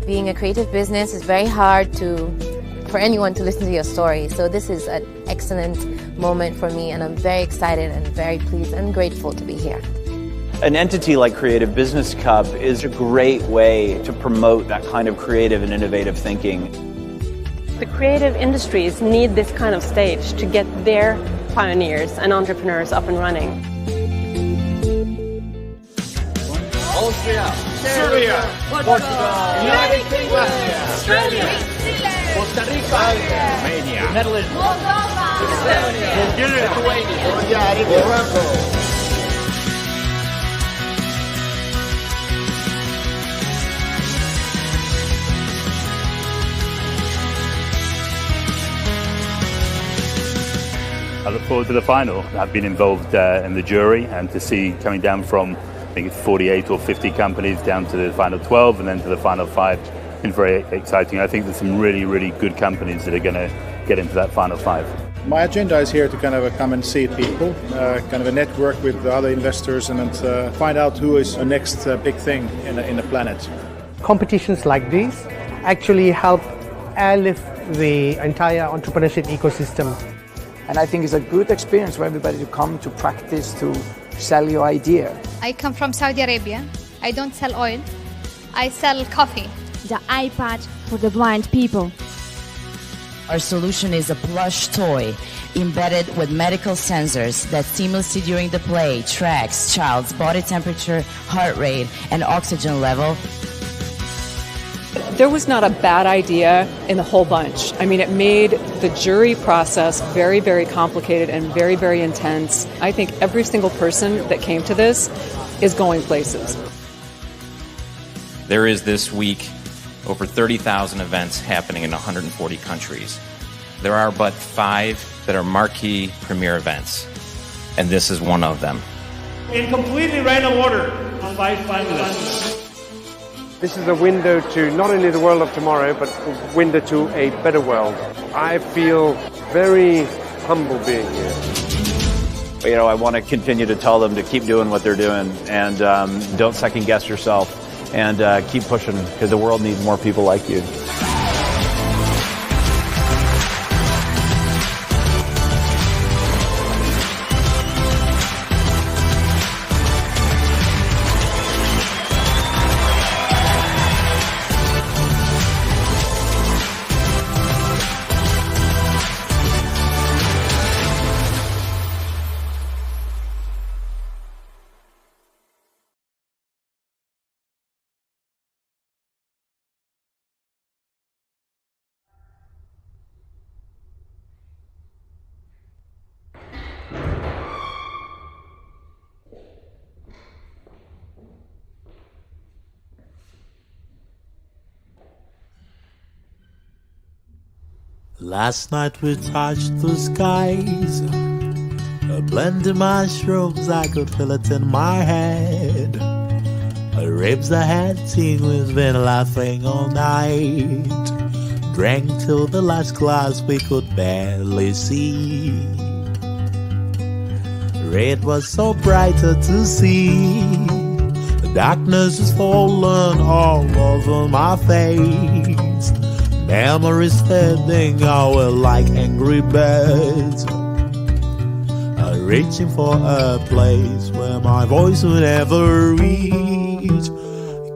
Being a creative business is very hard for anyone to listen to your story. So this is an excellent moment for me, and I'm very excited and very pleased and grateful to be here. An entity like Creative Business Cup is a great way to promote that kind of creative and innovative thinking. The creative industries need this kind of stage to get their pioneers and entrepreneurs up and running. Austria, Serbia, Portugal, United Kingdom, Australia, Costa Rica, Romania, Netherlands, Moldova, Bulgaria, Lithuania, Morocco. I look forward to the final. I've been involved in the jury, and to see coming down from, I think it's 48 or 50 companies down to the final 12 and then to the final 5 is very exciting. I think there's some really, really good companies that are going to get into that final 5. My agenda is here to kind of come and see people, kind of a network with other investors, and find out who is the next big thing in the planet. Competitions like these actually help airlift the entire entrepreneurship ecosystem. And I think it's a good experience for everybody to come to practice, to sell your idea. I come from Saudi Arabia. I don't sell oil. I sell coffee. The iPad for the blind people. Our solution is a plush toy embedded with medical sensors that seamlessly during the play tracks child's body temperature, heart rate, and oxygen level. There was not a bad idea in the whole bunch. I mean, it made the jury process very, very complicated and very, very intense. I think every single person that came to this is going places. There is this week over 30,000 events happening in 140 countries. There are but 5 that are marquee premier events, and this is one of them. In completely random order, 5 finalists. This is a window to not only the world of tomorrow, but a window to a better world. I feel very humble being here. You know, I want to continue to tell them to keep doing what they're doing, and don't second guess yourself, and keep pushing, because the world needs more people like you. Last night we touched the skies, a blend of mushrooms, I could feel it in my head. Ribs I had seen, we've been laughing all night. Drank till the last glass we could barely see. It was so brighter to see. The darkness is falling all over my face. Memories fading away like angry birds, reaching for a place where my voice would never reach.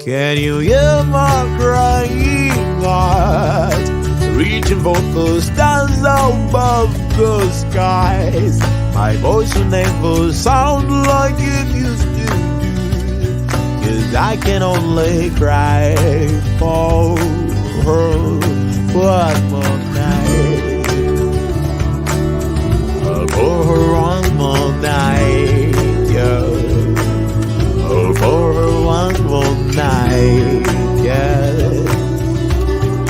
Can you hear my crying heart, reaching for the stars above the skies? My voice will never sound like it used to do, 'cause I can only cry for her. One more night, for her one more night, yeah. For her one more night, yeah.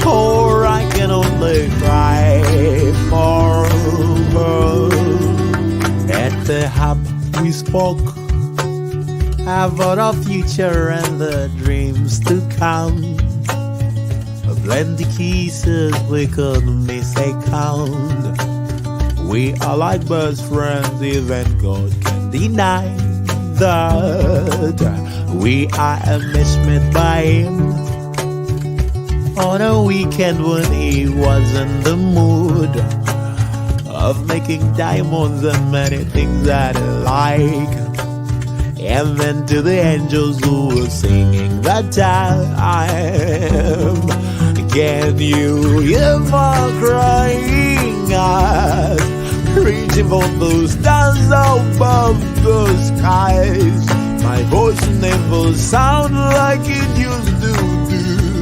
Or I can only cry for her. At the hub we spoke about our future and the dreams to come. Plenty kisses we couldn't miss a count. We are like best friends, even God can deny that. We are a match made by Him. on a weekend when he was in the mood of making diamonds and many things that he liked. And then to the angels who were singing that time, can you hear my crying eyes, reaching for the stars above the skies? My voice will never sound like it used to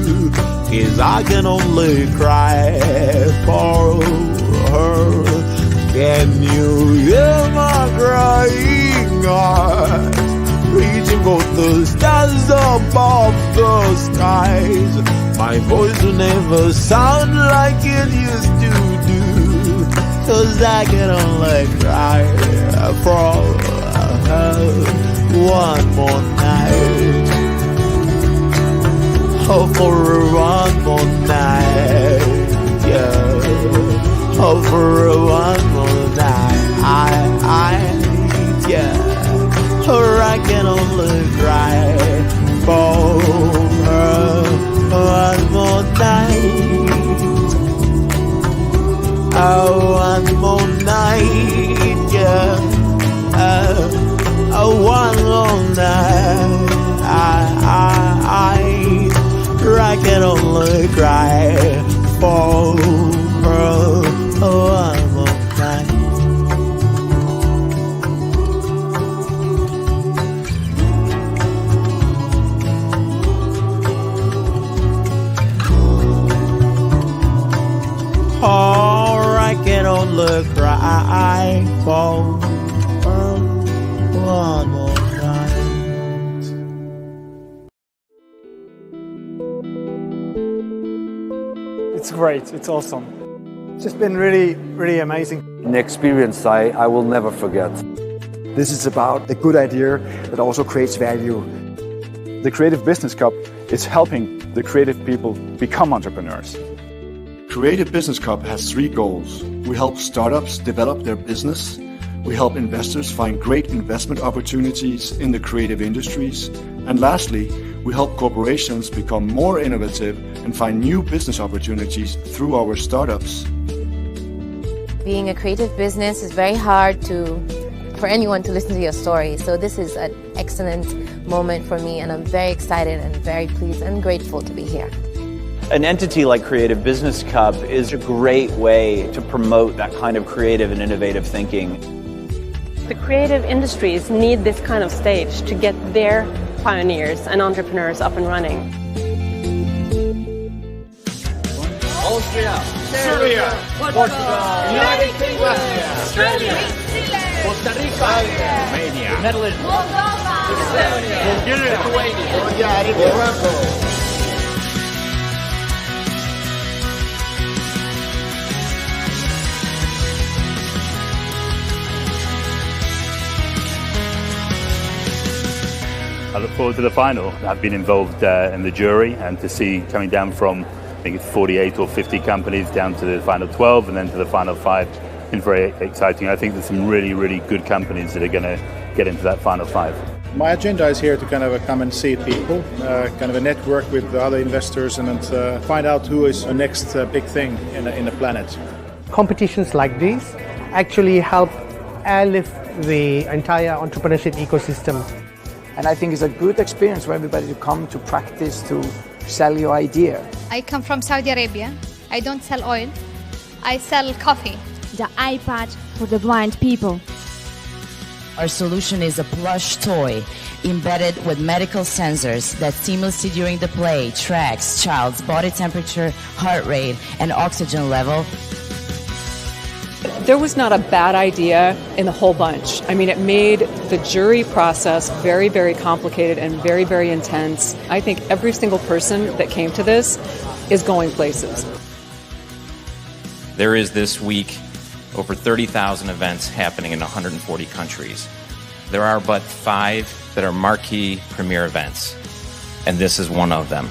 do, 'cause I can only cry for her. Can you hear my crying eyes, reaching for the stars above the skies? My voice will never sound like it used to do, 'cause I can only cry for her one more night. Oh, for one more night, yeah. Oh, for one more night, yeah. Or I can only cry for her one more night. Oh, one more night, yeah. Oh, one more night. I can only cry for her one more night. Or I can only cry for her one more night. It's great. It's awesome. It's just been really, really amazing. An experience I will never forget. This is about a good idea that also creates value. The Creative Business Cup is helping the creative people become entrepreneurs. Creative Business Cup has 3 goals. We help startups develop their business. We help investors find great investment opportunities in the creative industries. And lastly, we help corporations become more innovative and find new business opportunities through our startups. Being a creative business is very hard for anyone to listen to your story. So this is an excellent moment for me, and I'm very excited and very pleased and grateful to be here. An entity like Creative Business Cup is a great way to promote that kind of creative and innovative thinking. The creative industries need this kind of stage to get their pioneers and entrepreneurs up and running. Austria, Serbia, Portugal, United Kingdom, Australia, Costa Rica, Romania, Netherlands, Bulgaria, Lithuania, Morocco. I look forward to the final. I've been involved in the jury, and to see coming down from, I think it's 48 or 50 companies down to the final 12 and then to the final 5 is very exciting. I think there's some really, really good companies that are going to get into that final 5. My agenda is here to kind of come and see people, kind of a network with other investors, and find out who is the next big thing in the planet. Competitions like these actually help airlift the entire entrepreneurship ecosystem. And I think it's a good experience for everybody to come to practice, to sell your idea. I come from Saudi Arabia. I don't sell oil. I sell coffee. The iPad for the blind people. Our solution is a plush toy embedded with medical sensors that seamlessly during the play tracks child's body temperature, heart rate, and oxygen level. There was not a bad idea in the whole bunch. I mean, it made the jury process very, very complicated and very, very intense. I think every single person that came to this is going places. There is this week over 30,000 events happening in 140 countries. There are but 5 that are marquee premier events, and this is one of them.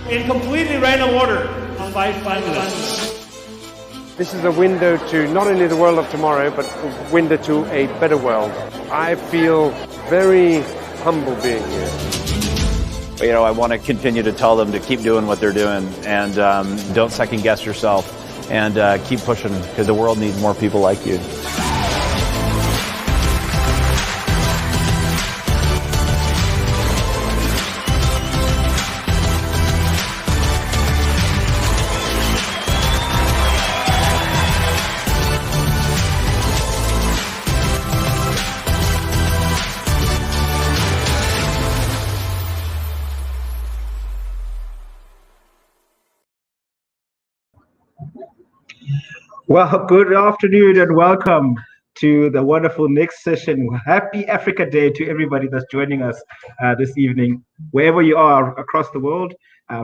In completely random order, 5 finalists. This is a window to not only the world of tomorrow, but a window to a better world. I feel very humble being here. I want to continue to tell them to keep doing what they're doing and don't second guess yourself and keep pushing because the world needs more people like you. Well, good afternoon and welcome to the wonderful next session. Happy Africa Day to everybody that's joining us this evening, wherever you are across the world.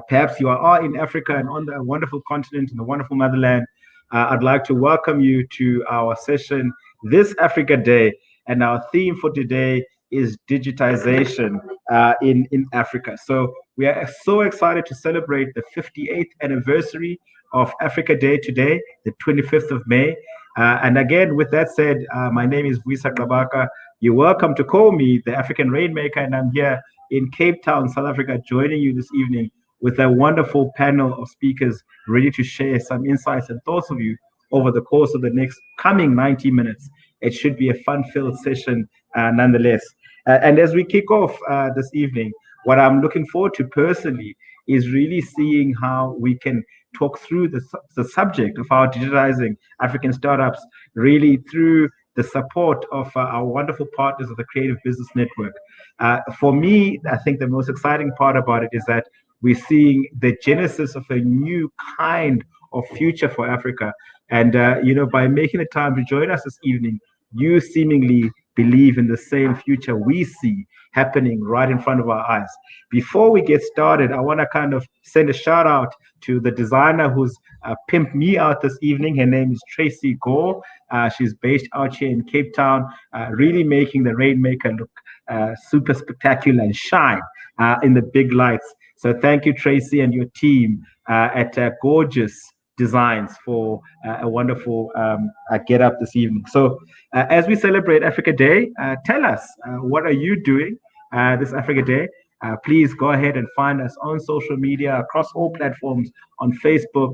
Perhaps you are in Africa and on the wonderful continent in the wonderful motherland. I'd like to welcome you to our session this Africa Day. And our theme for today is digitization in Africa. So we are so excited to celebrate the 58th anniversary of Africa Day today, the 25th of May. And again, with that said, my name is Vuyisa Kabaka. You're welcome to call me the African Rainmaker, and I'm here in Cape Town, South Africa, joining you this evening with a wonderful panel of speakers ready to share some insights and thoughts of you over the course of the next coming 90 minutes. It should be a fun-filled session nonetheless. And as we kick off this evening, what I'm looking forward to personally is really seeing how we can talk through the subject of our digitizing African startups, really through the support of our wonderful partners of the Creative Business Network. For me, I think the most exciting part about it is that we're seeing the genesis of a new kind of future for Africa. And, by making the time to join us this evening, you seemingly believe in the same future we see happening right in front of our eyes. Before we get started, I want to kind of send a shout out to the designer who's pimped me out this evening. Her name is Tracy Gore. She's based out here in Cape Town, really making the Rainmaker look super spectacular and shine in the big lights. So thank you, Tracy, and your team at Gorgeous Designs for a wonderful get up this evening. So as we celebrate Africa Day, tell us, what are you doing this Africa Day? Please go ahead and find us on social media across all platforms on Facebook,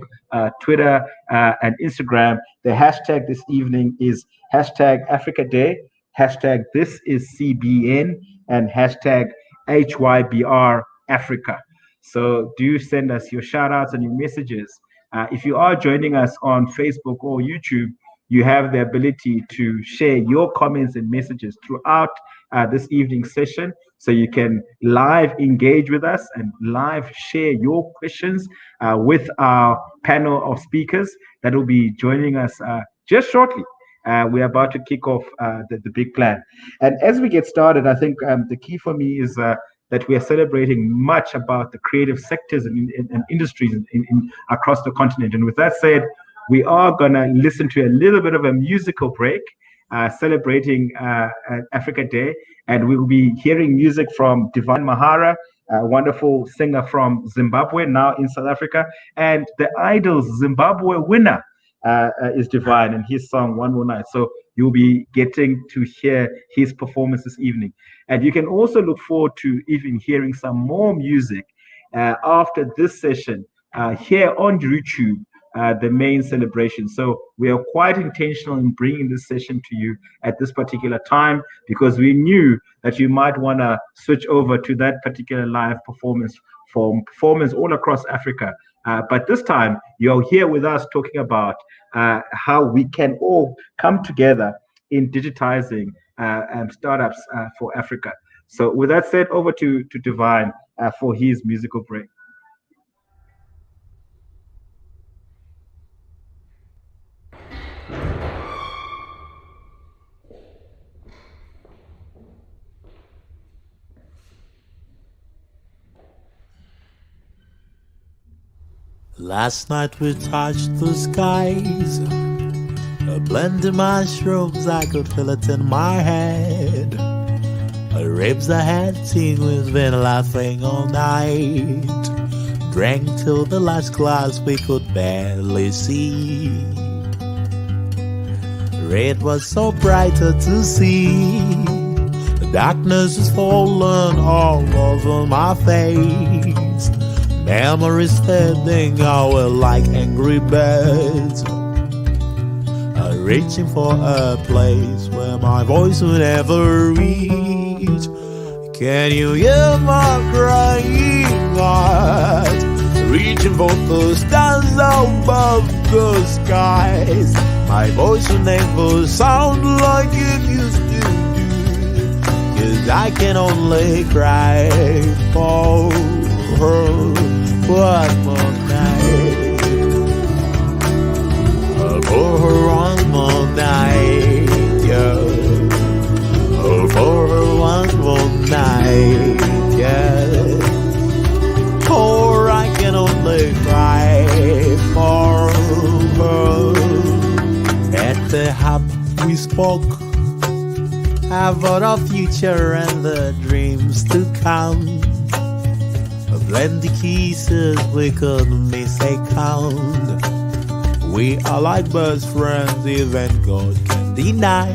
Twitter, and Instagram. The hashtag this evening is hashtag Africa Day, hashtag this is CBN, and hashtag HYBR Africa. So do send us your shout outs and your messages. If you are joining us on Facebook or YouTube, you have the ability to share your comments and messages throughout this evening's session. So you can live engage with us and live share your questions with our panel of speakers that will be joining us just shortly. We're about to kick off the big plan. And as we get started, I think the key for me is that we are celebrating much about the creative sectors and industries across the continent. And with that said, we are going to listen to a little bit of a musical break celebrating Africa Day. And we will be hearing music from Divine Mahara, a wonderful singer from Zimbabwe, now in South Africa. And the Idol's Zimbabwe winner is Divine, and his song One More Night. So you'll be getting to hear his performance this evening. And you can also look forward to even hearing some more music after this session here on YouTube, the main celebration. So we are quite intentional in bringing this session to you at this particular time because we knew that you might want to switch over to that particular live performance from performers all across Africa. But this time, you're here with us talking about how we can all come together in digitizing startups for Africa. So with that said, over to Divine for his musical break. Last night we touched the skies, blending mushrooms, I could feel it in my head. Ribs I had seen, we've been laughing all night. Drank till the last glass we could barely see. Red was so brighter to see. Darkness is falling all over my face. Memories fading away like angry birds. Reaching for a place where my voice will never reach. Can you hear my crying heart? Reaching for the stars above the skies. My voice will never sound like it used to do. 'Cause I can only cry for her one more night. For her one more night, yeah. For her one more night, yeah. For I can only cry for her. At the hub we spoke about our future and the dreams to come. Plenty kisses we couldn't miss a count. We are like best friends, even God can deny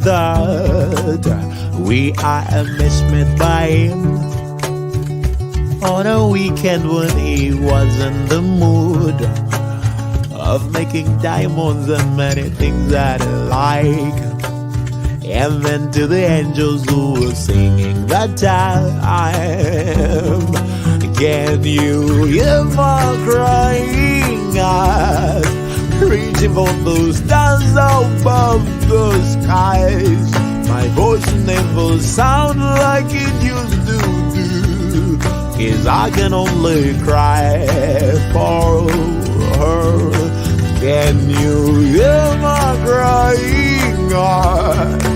that. We are a match made by him on a weekend when he was in the mood of making diamonds and many things that I like. And then to the angels who were singing that time, can you hear my crying eyes? Reaching for those stars above the skies. My voice never sound like it used to do. 'Cause I can only cry for her. Can you hear my crying eyes?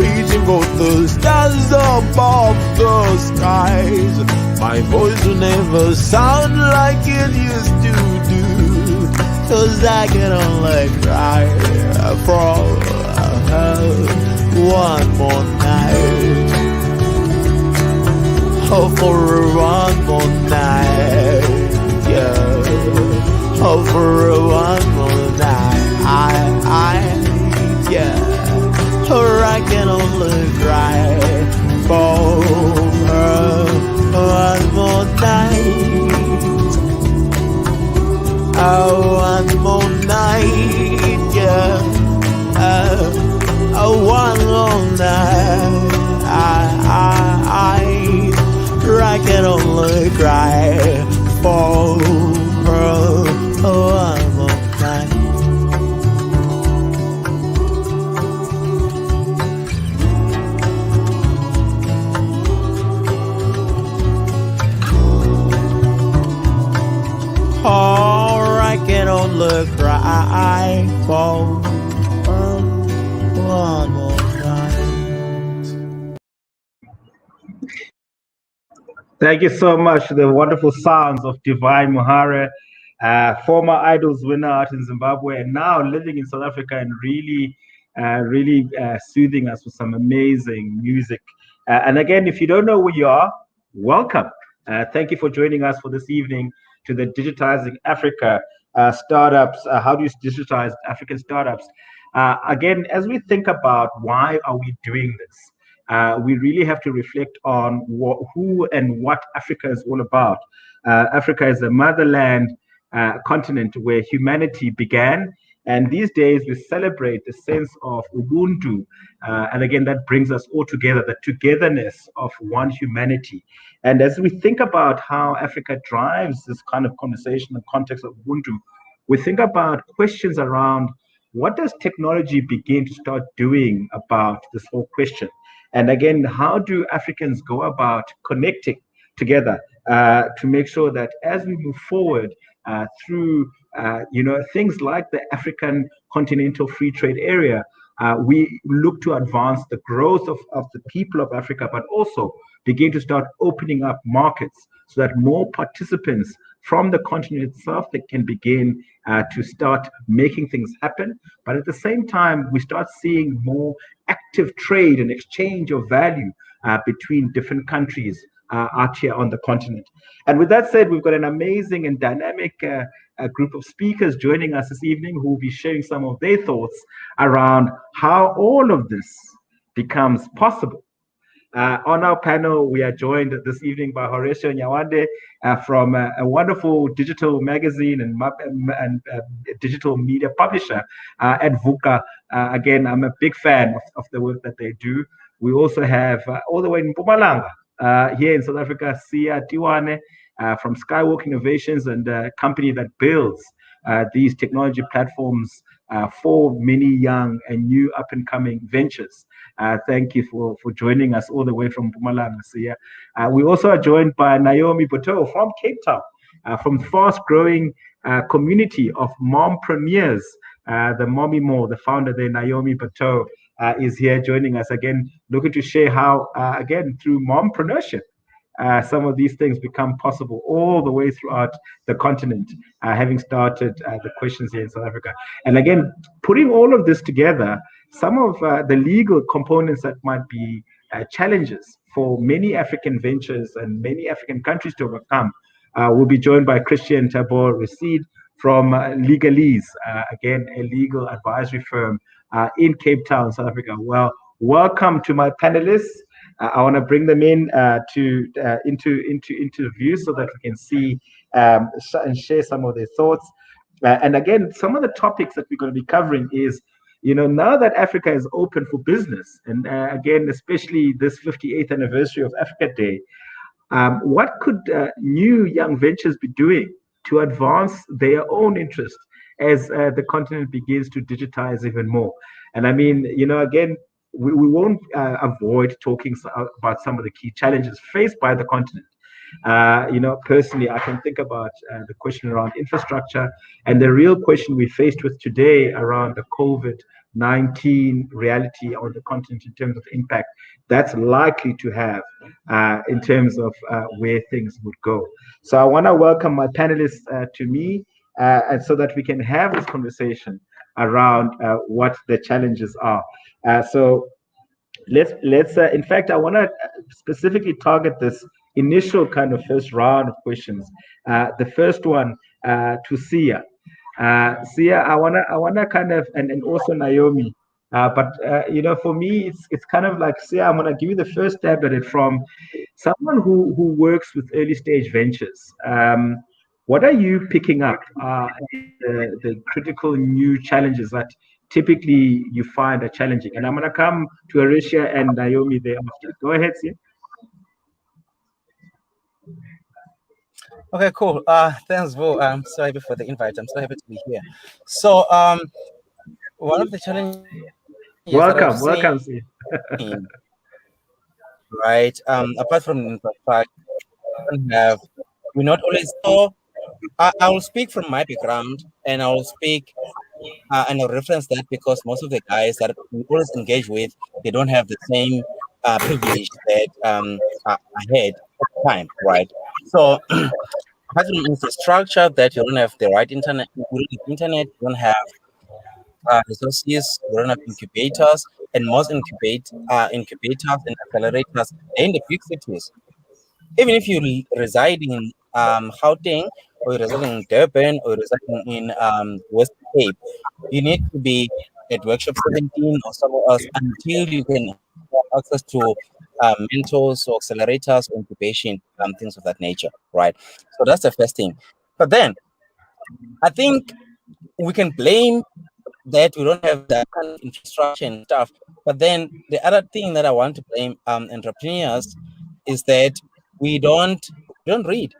Reaching for the stars above the skies. My voice will never sound like it used to do. 'Cause I can only cry for her one more night. Oh, for one more night, yeah. Oh, for one more night, yeah. Or I can only cry for her one more night. Oh, one more night, yeah. One more night. I can only cry for her one more night. Or I can only cry for her one more night. Thank you so much for the wonderful sounds of Divine Muhare, former Idols winner out in Zimbabwe and now living in South Africa and really soothing us with some amazing music. And again, if you don't know who you are, welcome. Thank you for joining us for this evening to the Digitizing Africa startups. How do you digitize African startups? Again, as we think about why are we doing this, we really have to reflect on who and what Africa is all about. Africa is a motherland continent where humanity began. And these days we celebrate the sense of ubuntu. And again, that brings us all together, the togetherness of one humanity. And as we think about how Africa drives this kind of conversation in the context of ubuntu, we think about questions around what does technology begin to start doing about this whole question? And again, how do Africans go about connecting together to make sure that as we move forward through things like the African Continental Free Trade Area, we look to advance the growth of the people of Africa, but also begin to start opening up markets so that more participants from the continent itself that can begin to start making things happen. But at the same time, we start seeing more active trade and exchange of value between different countries out here on the continent. And with that said, we've got an amazing and dynamic group of speakers joining us this evening who will be sharing some of their thoughts around how all of this becomes possible. On our panel, we are joined this evening by Horatio Nyawande from a wonderful digital magazine and digital media publisher at VUCA. Again, I'm a big fan of the work that they do. We also have all the way in Mpumalanga, here in South Africa, Sia Tiwane from Skywalk Innovations, and a company that builds these technology platforms for many young and new up-and-coming ventures. Thank you for joining us all the way from Mpumalanga, Sia. We also are joined by Naomi Boteau from Cape Town, from the fast-growing community of mompreneurs. The Mommy Mo, the founder there, Naomi Boteau, is here joining us again, looking to share how, again, through mompreneurship, some of these things become possible all the way throughout the continent, having started the questions here in South Africa. And again, putting all of this together, some of the legal components that might be challenges for many African ventures and many African countries to overcome, will be joined by Christian Tabor Racine from Legalese, again, a legal advisory firm in Cape Town, South Africa. Well, welcome to my panelists. I want to bring them in into the view so that we can see and share some of their thoughts. And again, some of the topics that we're going to be covering is, now that Africa is open for business, and again, especially this 58th anniversary of Africa Day, what could new young ventures be doing to advance their own interest as the continent begins to digitize even more? And I mean, again, we won't avoid talking about some of the key challenges faced by the continent. Personally, I can think about the question around infrastructure and the real question we faced with today around the COVID-19 reality on the continent in terms of impact that's likely to have in terms of where things would go. So I want to welcome my panelists to me, and so that we can have this conversation around what the challenges are. So let's in fact, I want to specifically target this initial kind of first round of questions. The first one to Sia. Sia, I wanna kind of, and also Naomi. But for me, it's kind of like, Sia, I'm gonna give you the first stab at it from someone who works with early stage ventures. What are you picking up the critical new challenges that typically you find are challenging? And I'm going to come to Arisha and Naomi thereafter. Go ahead, Sia. Okay, cool. Thanks, Bo. I'm so happy for the invite. I'm so happy to be here. So, one of the challenges. Welcome, Sia. Right. Apart from infrastructure, we not always so. I will speak from my background, and I will speak and I'll reference that because most of the guys that we always engage with, they don't have the same privilege that I had at the time, right? So, having infrastructure that you don't have the right internet, you don't have resources, you don't have incubators, and most incubators and accelerators in the big cities. Even if you reside in Gauteng, or you're residing in Durban, or residing in West Cape, you need to be at Workshop 17 or somewhere else until you can have access to mentors or accelerators or incubation, things of that nature, right? So that's the first thing. But then, I think we can blame that we don't have that kind of infrastructure and stuff. But then the other thing that I want to blame entrepreneurs is that we don't read.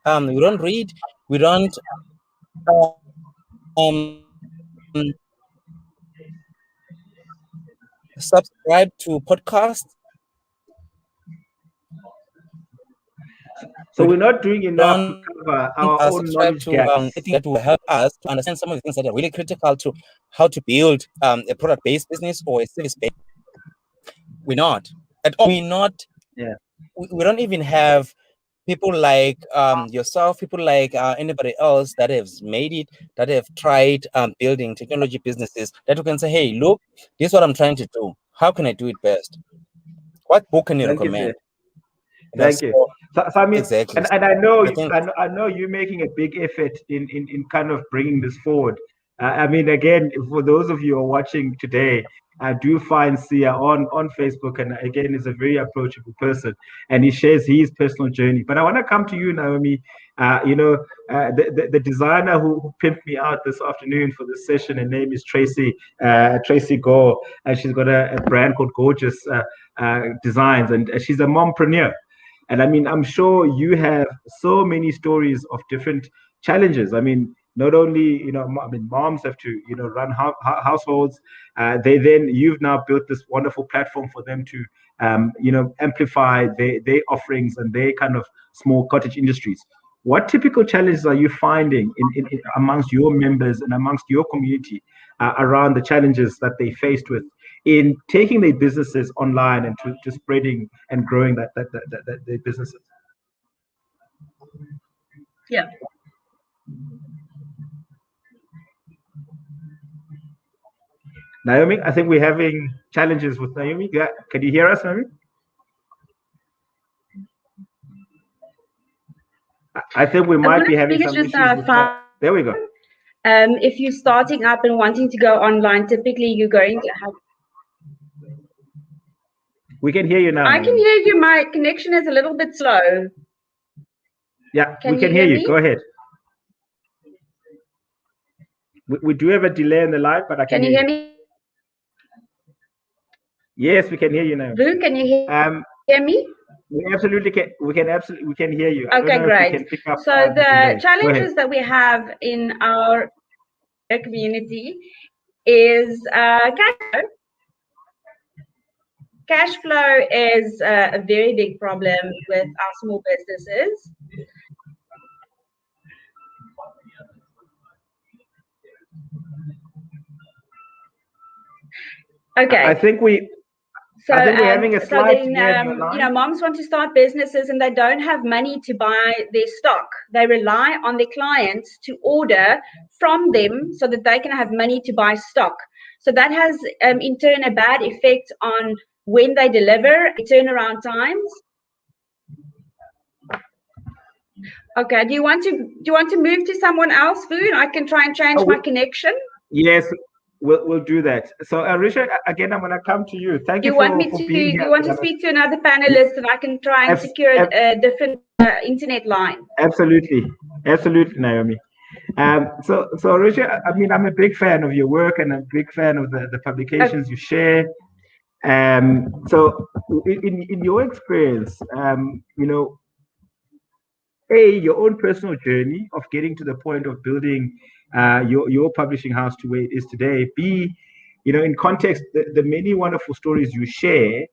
We don't read. We don't subscribe to podcasts. So we're not doing enough to cover our own knowledge gaps. Anything that will help us to understand some of the things that are really critical to how to build a product-based business or a service-based. We're not at all. We're not. Yeah. We don't even have people like yourself, people like anybody else that has made it, that have tried building technology businesses, that you can say, hey, look, this is what I'm trying to do. How can I do it best? What book can you recommend? Thank you. So I mean, exactly. And I know I know you're making a big effort in kind of bringing this forward I mean, again, for those of you who are watching today, I do find Sia on Facebook, and again, is a very approachable person, and he shares his personal journey. But I want to come to you, Naomi. The designer who pimped me out this afternoon for this session, her name is Tracy Gore, and she's got a brand called Gorgeous Designs, and she's a mompreneur. And I mean, I'm sure you have so many stories of different challenges. I mean, not only, moms have to, run households. You've now built this wonderful platform for them to, amplify their offerings and their kind of small cottage industries. What typical challenges are you finding in amongst your members and amongst your community around the challenges that they faced with in taking their businesses online and to spreading and growing their businesses? Yeah. Naomi, I think we're having challenges with Naomi. Yeah. Can you hear us, Naomi? I think we might be having some issues with that. There we go. If you're starting up and wanting to go online, typically you're going to have... We can hear you now. I can hear you. My connection is a little bit slow. Yeah, we can hear you. Go ahead. We do have a delay in the live, but I can hear you. Can you hear me? Yes, we can hear you now. Boo, can you hear me? We absolutely can. We can hear you. Okay, great. So the challenges that we have in our community is cash flow. Cash flow is a very big problem with our small businesses. Okay. I think we're having a slight moms want to start businesses and they don't have money to buy their stock. They rely on their clients to order from them so that they can have money to buy stock. So that has in turn a bad effect on when they deliver, turnaround times. Okay, do you want to move to someone else, Food? I can try and change my connection. Yes, we'll do that. So Richard, again, I'm going to come to you. Thank you for being here. Do you want to speak to another panelist and I can try and secure a different internet line? Absolutely, Naomi. So Richard, I mean, I'm a big fan of your work and I'm a big fan of the publications you share. So in your experience, your own personal journey of getting to the point of building your publishing house to where it is today. B, in context, the many wonderful stories you share,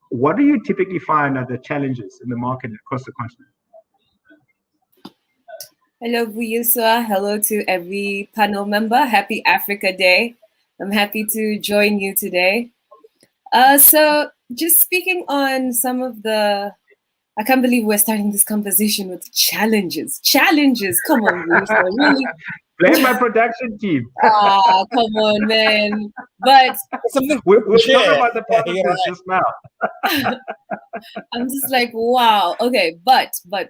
what do you typically find are the challenges in the market across the continent? Hello, Vuyuswa. Hello to every panel member. Happy Africa Day. I'm happy to join you today. So just speaking on some of the, I can't believe we're starting this conversation with challenges. Challenges, come on, Vuyuswa, really. Blame my production team. Ah, come on, man. But we're talking about the positives just now. I'm just like, wow. Okay, but I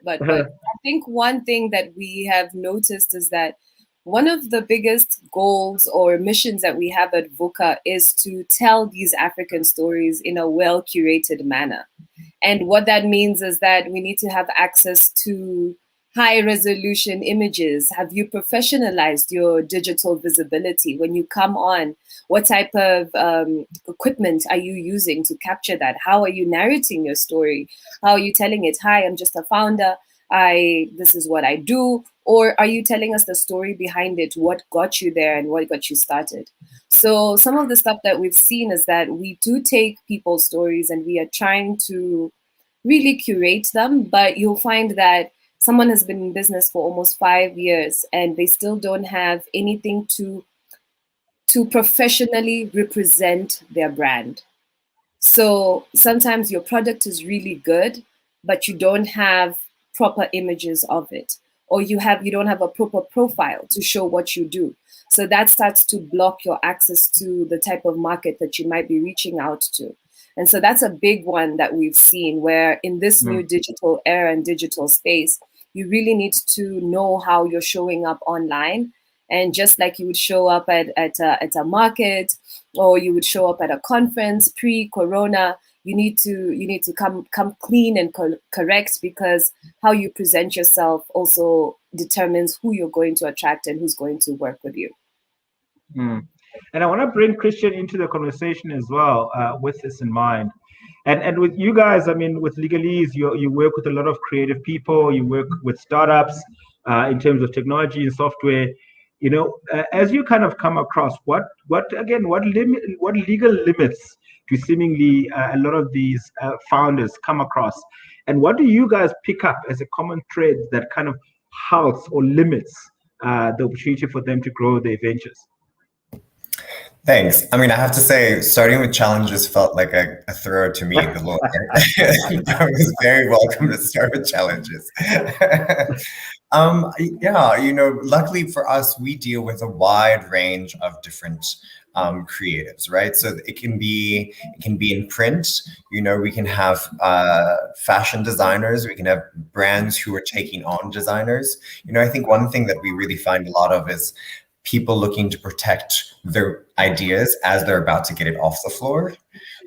think one thing that we have noticed is that one of the biggest goals or missions that we have at VUCA is to tell these African stories in a well-curated manner. And what that means is that we need to have access to high-resolution images. Have you professionalized your digital visibility? When you come on, what type of equipment are you using to capture that? How are you narrating your story? How are you telling it? Hi, I'm just a founder. This is what I do. Or are you telling us the story behind it? What got you there and what got you started? So some of the stuff that we've seen is that we do take people's stories and we are trying to really curate them, but you'll find that someone has been in business for almost 5 years and they still don't have anything to professionally represent their brand. So sometimes your product is really good, but you don't have proper images of it, or you don't have a proper profile to show what you do. So that starts to block your access to the type of market that you might be reaching out to. And so that's a big one that we've seen, where in this new digital era and digital space, you really need to know how you're showing up online And just like you would show up at a market, or you would show up at a conference pre-corona, you need to come clean and correct, because how you present yourself also determines who you're going to attract and who's going to work with you. And I want to bring Christian into the conversation as well, with this in mind. And with you guys, I mean, with Legalese, you work with a lot of creative people, you work with startups in terms of technology and software. You know, as you kind of come across, what legal limits do seemingly a lot of these founders come across, and what do you guys pick up as a common thread that kind of halts or limits the opportunity for them to grow their ventures? Thanks. I mean, I have to say, starting with challenges felt like a throw to me. The Lord, I was very welcome to start with challenges. Yeah, you know, luckily for us, we deal with a wide range of different creatives, right? So it can be in print. You know, we can have fashion designers. We can have brands who are taking on designers. You know, I think one thing that we really find a lot of is people looking to protect their ideas as they're about to get it off the floor,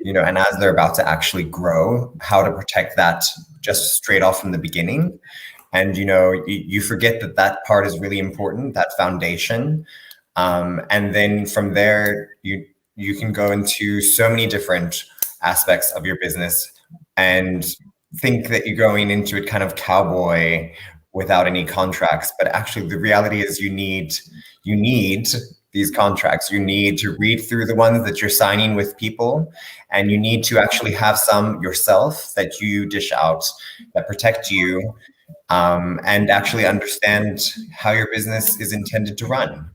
you know, and as they're about to actually grow, how to protect that just straight off from the beginning. And, you know, you forget that part is really important, that foundation. And then from there, you can go into so many different aspects of your business and think that you're going into it kind of cowboy without any contracts. But actually, the reality is you need these contracts. You need to read through the ones that you're signing with people, and you need to actually have some yourself that you dish out that protect you, and actually understand how your business is intended to run.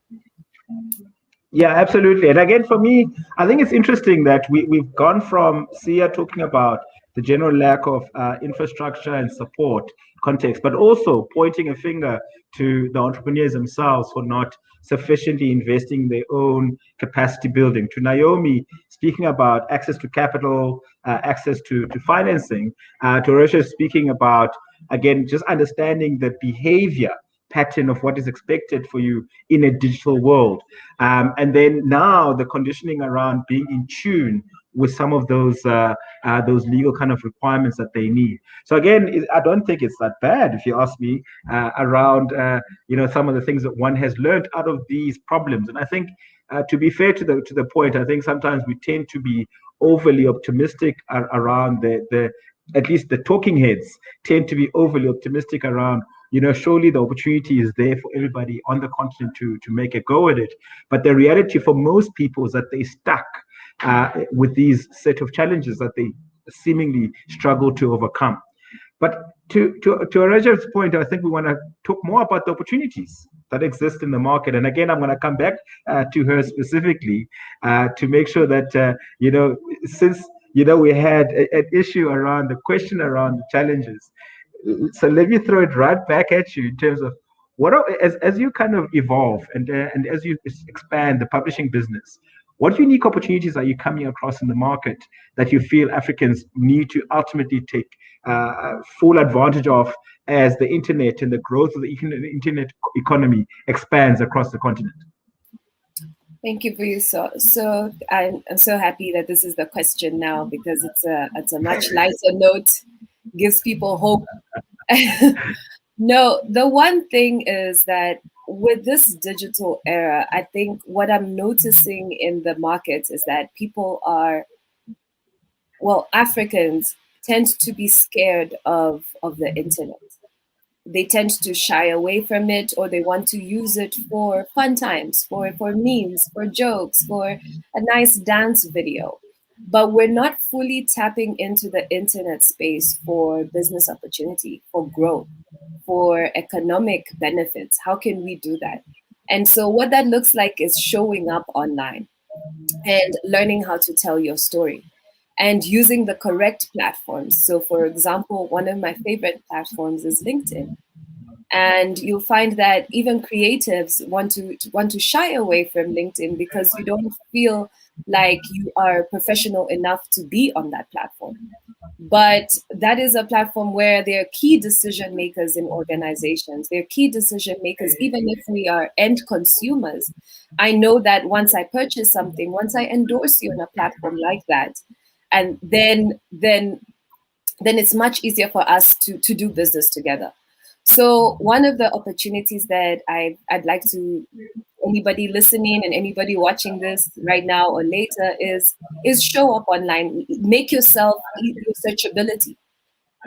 Yeah, absolutely. And again, for me, I think it's interesting that we've gone from Sia talking about the general lack of infrastructure and support context, but also pointing a finger to the entrepreneurs themselves for not sufficiently investing in their own capacity building, to Naomi speaking about access to capital, access to financing, to Russia speaking about, again, just understanding the behavior pattern of what is expected for you in a digital world. And then now the conditioning around being in tune with some of those legal kind of requirements that they need. So again, I don't think it's that bad, if you ask me, around some of the things that one has learned out of these problems. And I think, to be fair to the point, I think sometimes we tend to be overly optimistic around the at least the talking heads tend to be overly optimistic around, surely the opportunity is there for everybody on the continent to make a go at it. But the reality for most people is that they're stuck with these set of challenges that they seemingly struggle to overcome. But to Araja's point, I think we want to talk more about the opportunities that exist in the market. And again, I'm going to come back to her specifically to make sure that, since, we had an issue around the question around the challenges. So let me throw it right back at you in terms of as you kind of evolve and as you expand the publishing business, what unique opportunities are you coming across in the market that you feel Africans need to ultimately take full advantage of as the internet and the growth of the internet economy expands across the continent? Thank you for you. So I'm so happy that this is the question now, because it's a much lighter note, gives people hope. No, the one thing is that with this digital era, I think what I'm noticing in the markets is that Africans tend to be scared of the internet. They tend to shy away from it, or they want to use it for fun times, for memes, for jokes, for a nice dance video. But we're not fully tapping into the internet space for business opportunity, for growth, for economic benefits. How can we do that? And so what that looks like is showing up online and learning how to tell your story and using the correct platforms. So for example, one of my favorite platforms is LinkedIn. And you'll find that even creatives want to shy away from LinkedIn because you don't feel like you are professional enough to be on that platform. But that is a platform where there are key decision makers in organizations. There are key decision makers, even if we are end consumers. I know that once I purchase something, once I endorse you on a platform like that, and then it's much easier for us to do business together. So one of the opportunities that I'd like to anybody listening and anybody watching this right now or later is show up online, make yourself your searchability,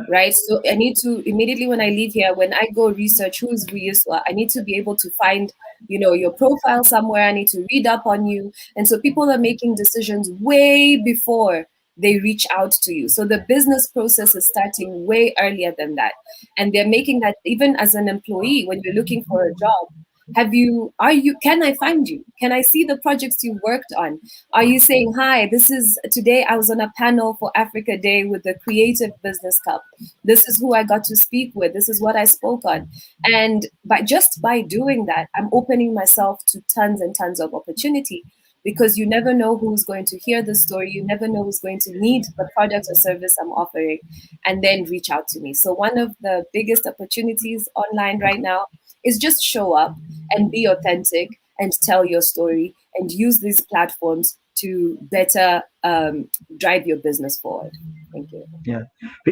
right? So I need to immediately when I leave here, when I go research who's Vuyiswa, I need to be able to find, your profile somewhere. I need to read up on you. And so people are making decisions way before they reach out to you. So the business process is starting way earlier than that. And they're making that even as an employee, when you're looking for a job, can I find you? Can I see the projects you worked on? Are you saying, hi, today I was on a panel for Africa Day with the Creative Business Cup. This is who I got to speak with. This is what I spoke on. And by doing that, I'm opening myself to tons and tons of opportunity, because you never know who's going to hear the story. You never know who's going to need the product or service I'm offering and then reach out to me. So one of the biggest opportunities online right now is just show up and be authentic and tell your story and use these platforms to better drive your business forward. Thank you. Yeah.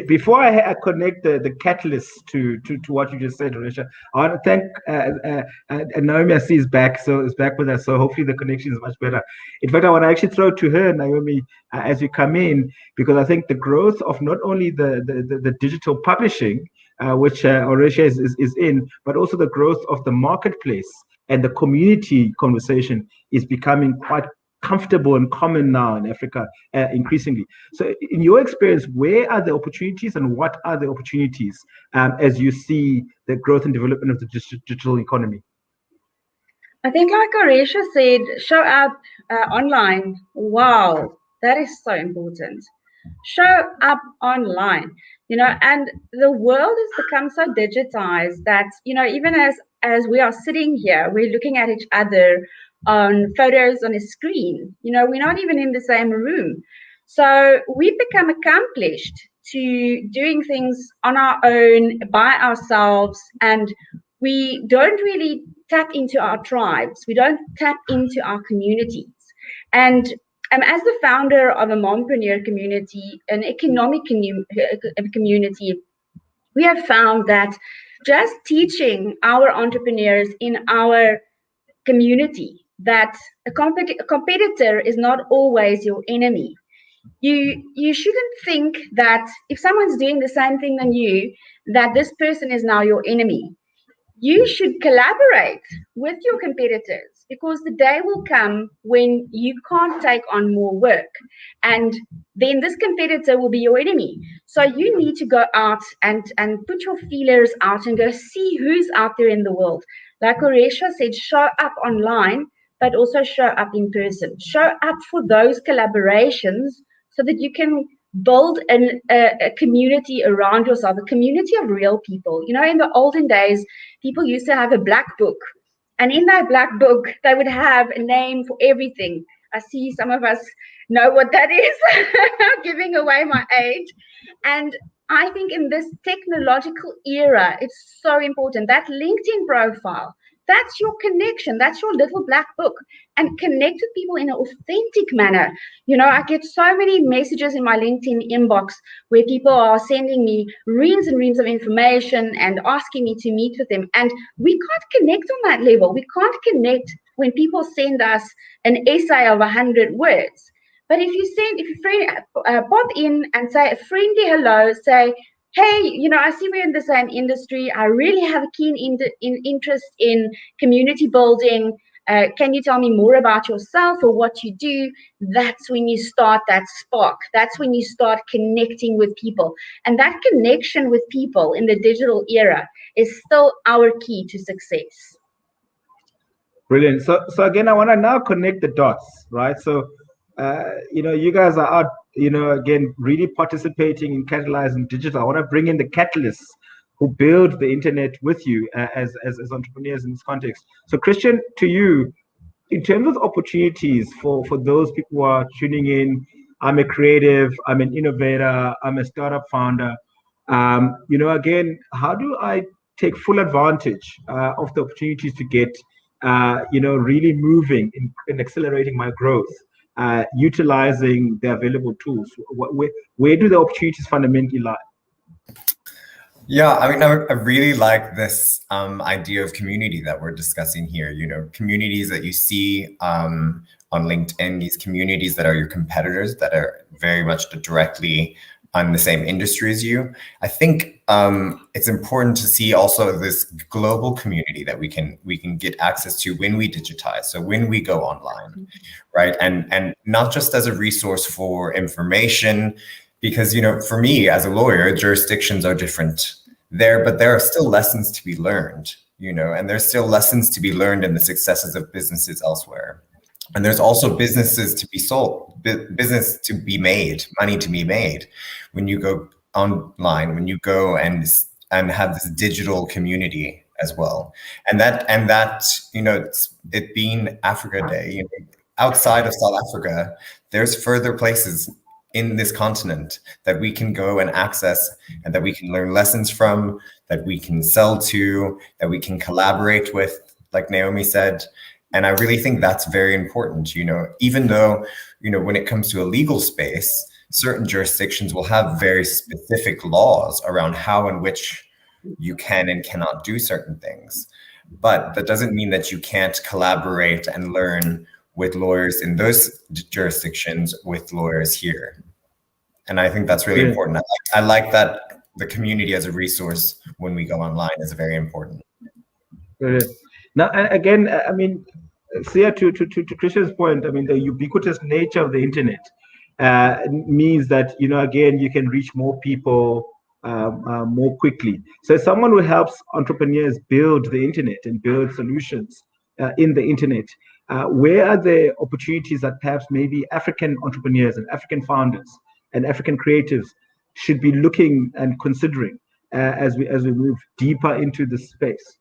Before I connect the catalyst to what you just said, Risha, I want to thank Naomi. I see is back, so is back with us. So hopefully the connection is much better. In fact, I want to actually throw to her, Naomi, as you come in, because I think the growth of not only the digital publishing, which Oresha is in, but also the growth of the marketplace and the community conversation is becoming quite comfortable and common now in Africa, increasingly. So in your experience, where are the opportunities and what are the opportunities as you see the growth and development of the digital economy? I think like Oresha said, show up online. Wow, that is so important. Show up online, and the world has become so digitized that, even as we are sitting here, we're looking at each other on photos on a screen. We're not even in the same room. So we've become accomplished to doing things on our own, by ourselves, and we don't really tap into our tribes. We don't tap into our communities. And as the founder of a mompreneur community, an economic community, we have found that just teaching our entrepreneurs in our community that a competitor is not always your enemy. You shouldn't think that if someone's doing the same thing than you, that this person is now your enemy. You should collaborate with your competitors, because the day will come when you can't take on more work, and then this competitor will be your enemy. So you need to go out and put your feelers out and go see who's out there in the world. Like Oresha said, show up online, but also show up in person. Show up for those collaborations so that you can build a community around yourself, a community of real people. In the olden days, people used to have a black book. And in that black book, they would have a name for everything. I see some of us know what that is, giving away my age. And I think in this technological era, it's so important. That LinkedIn profile, that's your connection. That's your little black book. And connect with people in an authentic manner. I get so many messages in my LinkedIn inbox where people are sending me reams and reams of information and asking me to meet with them. And we can't connect on that level. We can't connect when people send us an essay of 100 words. But if you pop in and say a friendly hello, say, hey, I see we're in the same industry. I really have a keen interest in community building. Can you tell me more about yourself or what you do? That's when you start that spark. That's when you start connecting with people. And that connection with people in the digital era is still our key to success. Brilliant. So again, I want to now connect the dots, right? So, you guys are out, again, really participating in catalyzing digital. I want to bring in the catalysts who build the internet with you as entrepreneurs in this context. So Christian, to you, in terms of opportunities for those people who are tuning in, I'm a creative, I'm an innovator, I'm a startup founder. Again, how do I take full advantage of the opportunities to get, really moving in accelerating my growth, utilizing the available tools? Where do the opportunities fundamentally lie? Yeah, I mean, I really like this idea of community that we're discussing here. Communities that you see on LinkedIn, these communities that are your competitors, that are very much directly on the same industry as you. I think it's important to see also this global community that we can get access to when we digitize. So when we go online, right? And not just as a resource for information, because, for me as a lawyer, jurisdictions are different there, but there are still lessons to be learned, and there's still lessons to be learned in the successes of businesses elsewhere. And there's also businesses to be sold, business to be made, money to be made when you go online, when you go and have this digital community as well. And that, it being Africa Day, outside of South Africa, there's further places in this continent that we can go and access, and that we can learn lessons from, that we can sell to, that we can collaborate with, like Naomi said. And I really think that's very important, even though, when it comes to a legal space, certain jurisdictions will have very specific laws around how and which you can and cannot do certain things. But that doesn't mean that you can't collaborate and learn with lawyers in those jurisdictions with lawyers here. And I think that's really important. I like that the community as a resource when we go online is very important. Now, again, I mean, Sia, to Christian's point, I mean, the ubiquitous nature of the internet means that, again, you can reach more people more quickly. So as someone who helps entrepreneurs build the internet and build solutions in the internet, where are the opportunities that perhaps maybe African entrepreneurs and African founders and African creatives should be looking and considering as we move deeper into this space?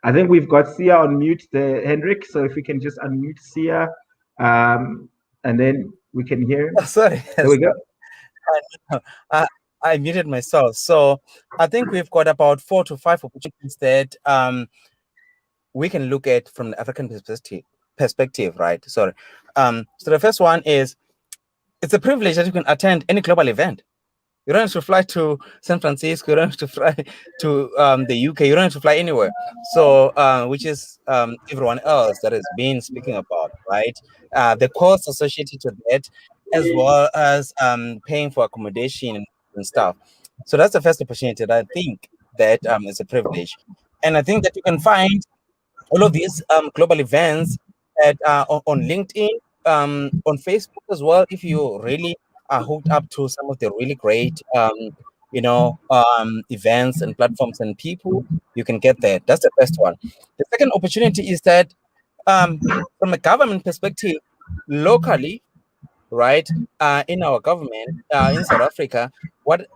I think we've got Sia on mute there, Hendrik. So if we can just unmute Sia, and then we can hear. Oh, sorry. There we go. I muted myself. So I think we've got about 4 to 5 opportunities that we can look at from the African perspective, right? Sorry. So the first one is, it's a privilege that you can attend any global event. You don't have to fly to San Francisco. You don't have to fly to the UK. You don't have to fly anywhere. So, which is everyone else that has been speaking about, right? The costs associated with that, as well as paying for accommodation and stuff. So that's the first opportunity that I think that is a privilege. And I think that you can find all of these global events at, on LinkedIn, on Facebook as well, if you really are hooked up to some of the really great events and platforms and people, you can get there. That's the first one. The second opportunity is that from a government perspective, locally, right, in our government in South Africa, what is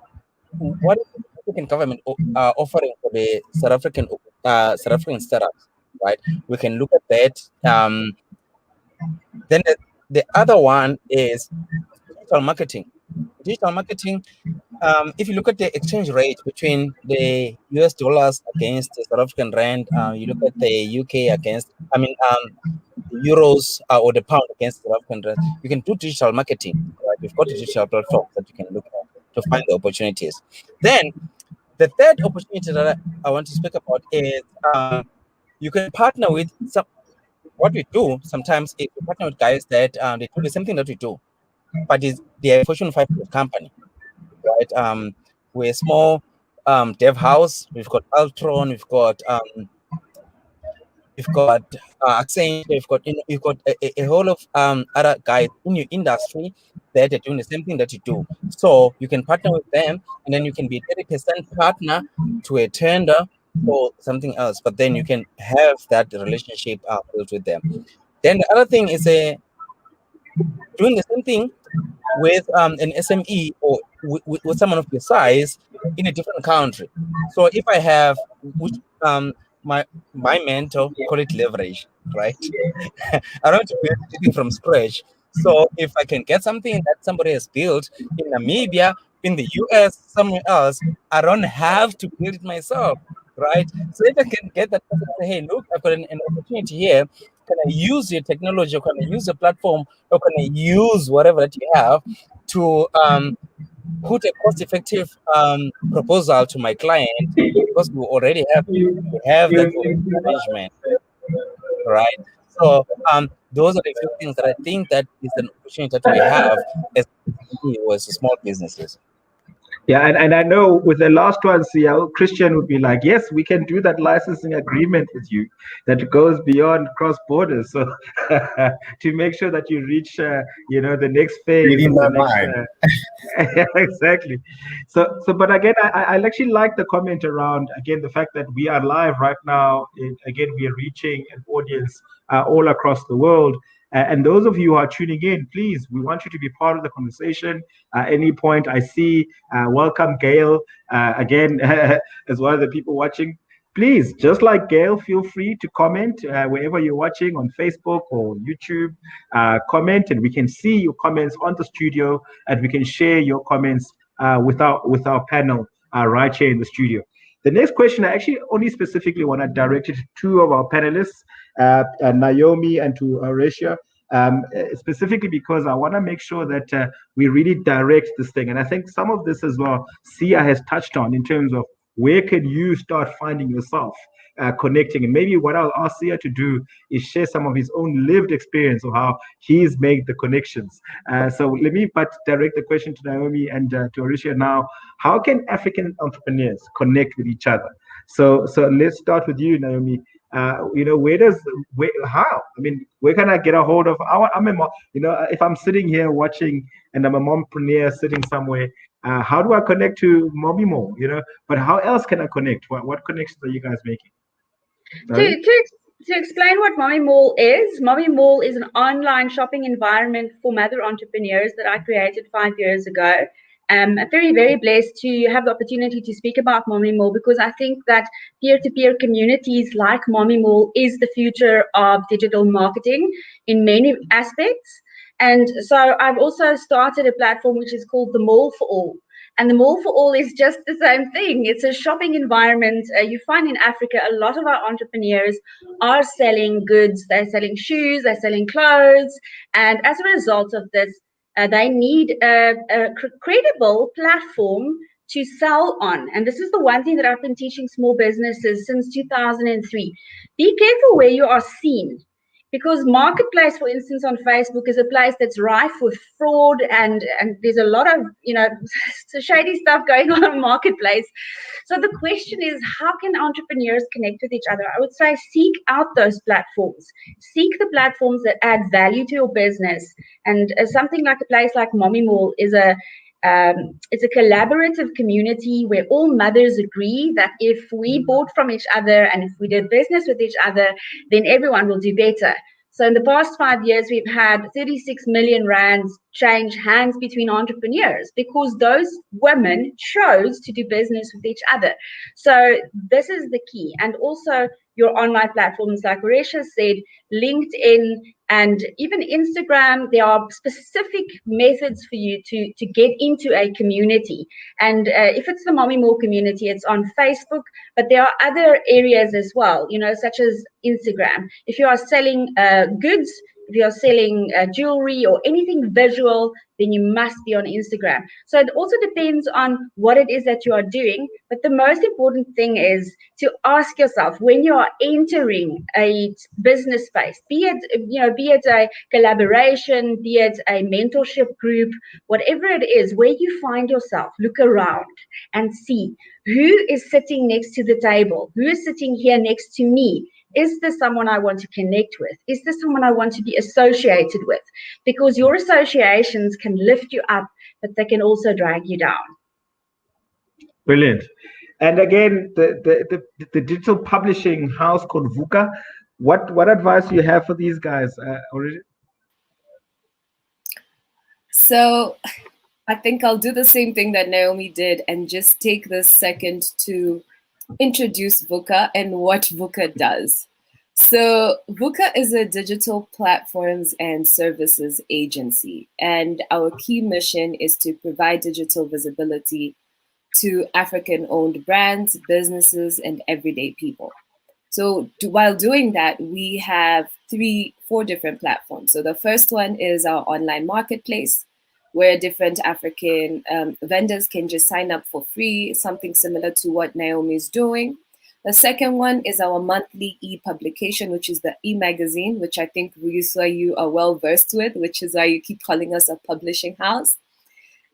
the African government offering for the South African startups, right? We can look at that. Then the other one is digital marketing. Digital marketing, if you look at the exchange rate between the US dollars against the South African rand, you look at the UK against, the euros or the pound against the South African rand, you can do digital marketing, right? We've got a digital platform that you can look at to find the opportunities. Then the third opportunity that I want to speak about is you can partner with what we do sometimes is we partner with guys that they do the same thing that we do, but they're a Fortune 500 company, right? We're a small dev house. We've got Altron, we've got Accenture, we've got a whole of other guys in your industry that are doing the same thing that you do. So you can partner with them, and then you can be 30% partner to a tender or something else, but then you can have that relationship built with them. Then the other thing is doing the same thing with an SME or with someone of your size in a different country. So if I have my mentor call it leverage, right? I don't have to build anything from scratch. So if I can get something that somebody has built in Namibia, in the US, somewhere else, I don't have to build it myself, right? So if I can get that person to say, hey, look, I've got an opportunity here. Can I use your technology, or can I use your platform, or can I use whatever that you have to put a cost-effective proposal to my client, because we have that management, right? So those are the few things that I think that is an opportunity that we have as small businesses. Yeah, and I know with the last one, Christian would be like, yes, we can do that licensing agreement with you that goes beyond cross borders. So to make sure that you reach, the next phase, Reading the my next. mind. Exactly. But again, I actually like the comment around again the fact that we are live right now. Again, we are reaching an audience all across the world. And those of you who are tuning in, please, we want you to be part of the conversation. At any point, I see, welcome Gail, again, as well as the people watching. Please, just like Gail, feel free to comment wherever you're watching on Facebook or YouTube. Comment, and we can see your comments on the studio, and we can share your comments with our panel right here in the studio. The next question, I actually only specifically want to direct it to two of our panelists, Naomi and to Horatia, specifically because I want to make sure that we really direct this thing. And I think some of this as well, Sia has touched on in terms of where can you start finding yourself connecting. And maybe what I'll ask Sia to do is share some of his own lived experience of how he's made the connections. So let me direct the question to Naomi and to Horatia now. How can African entrepreneurs connect with each other? So let's start with you, Naomi. How? I mean, where can I get a hold of? I'm a mom. If I'm sitting here watching and I'm a mompreneur sitting somewhere, how do I connect to Mommy Mo? But how else can I connect? What connections are you guys making? To explain what Mommy Mall is an online shopping environment for mother entrepreneurs that I created 5 years ago. I'm very, very blessed to have the opportunity to speak about Mommy Mall because I think that peer-to-peer communities like Mommy Mall is the future of digital marketing in many aspects. And so I've also started a platform which is called the Mall for All. And the Mall for All is just the same thing. It's a shopping environment. You find in Africa, a lot of our entrepreneurs are selling goods. They're selling shoes, they're selling clothes. And as a result of this, they need a credible platform to sell on. And this is the one thing that I've been teaching small businesses since 2003. Be careful where you are seen. Because marketplace, for instance, on Facebook is a place that's rife with fraud and there's a lot of, shady stuff going on marketplace. So the question is, how can entrepreneurs connect with each other? I would say seek out those platforms. Seek the platforms that add value to your business. And something like a place like Mommy Mall is it's a collaborative community where all mothers agree that if we bought from each other and if we did business with each other, then everyone will do better. So in the past 5 years, we've had 36 million rands change hands between entrepreneurs because those women chose to do business with each other. So this is the key. And also your online platforms, like Horatia said, LinkedIn and even Instagram, there are specific methods for you to get into a community. And if it's the Mommy More community, it's on Facebook, but there are other areas as well, such as Instagram. If you are selling goods, if you're selling jewelry or anything visual, then you must be on Instagram. So it also depends on what it is that you are doing. But the most important thing is to ask yourself when you are entering a business space, be it a collaboration, be it a mentorship group, whatever it is, where you find yourself, look around and see who is sitting next to the table, who is sitting here next to me. Is this someone I want to connect with? Is this someone I want to be associated with? Because your associations can lift you up, but they can also drag you down. Brilliant. And again, the digital publishing house called VUCA, what advice do you have for these guys? So I think I'll do the same thing that Naomi did and just take this second to introduce VUCA and what VUCA does. So VUCA is a digital platforms and services agency, and our key mission is to provide digital visibility to African-owned brands, businesses, and everyday people. So while doing that, we have four different platforms. So the first one is our online marketplace, where different African vendors can just sign up for free, something similar to what Naomi is doing. The second one is our monthly e-publication, which is the e-magazine, which I think, Ruyuswa, you are well versed with, which is why you keep calling us a publishing house.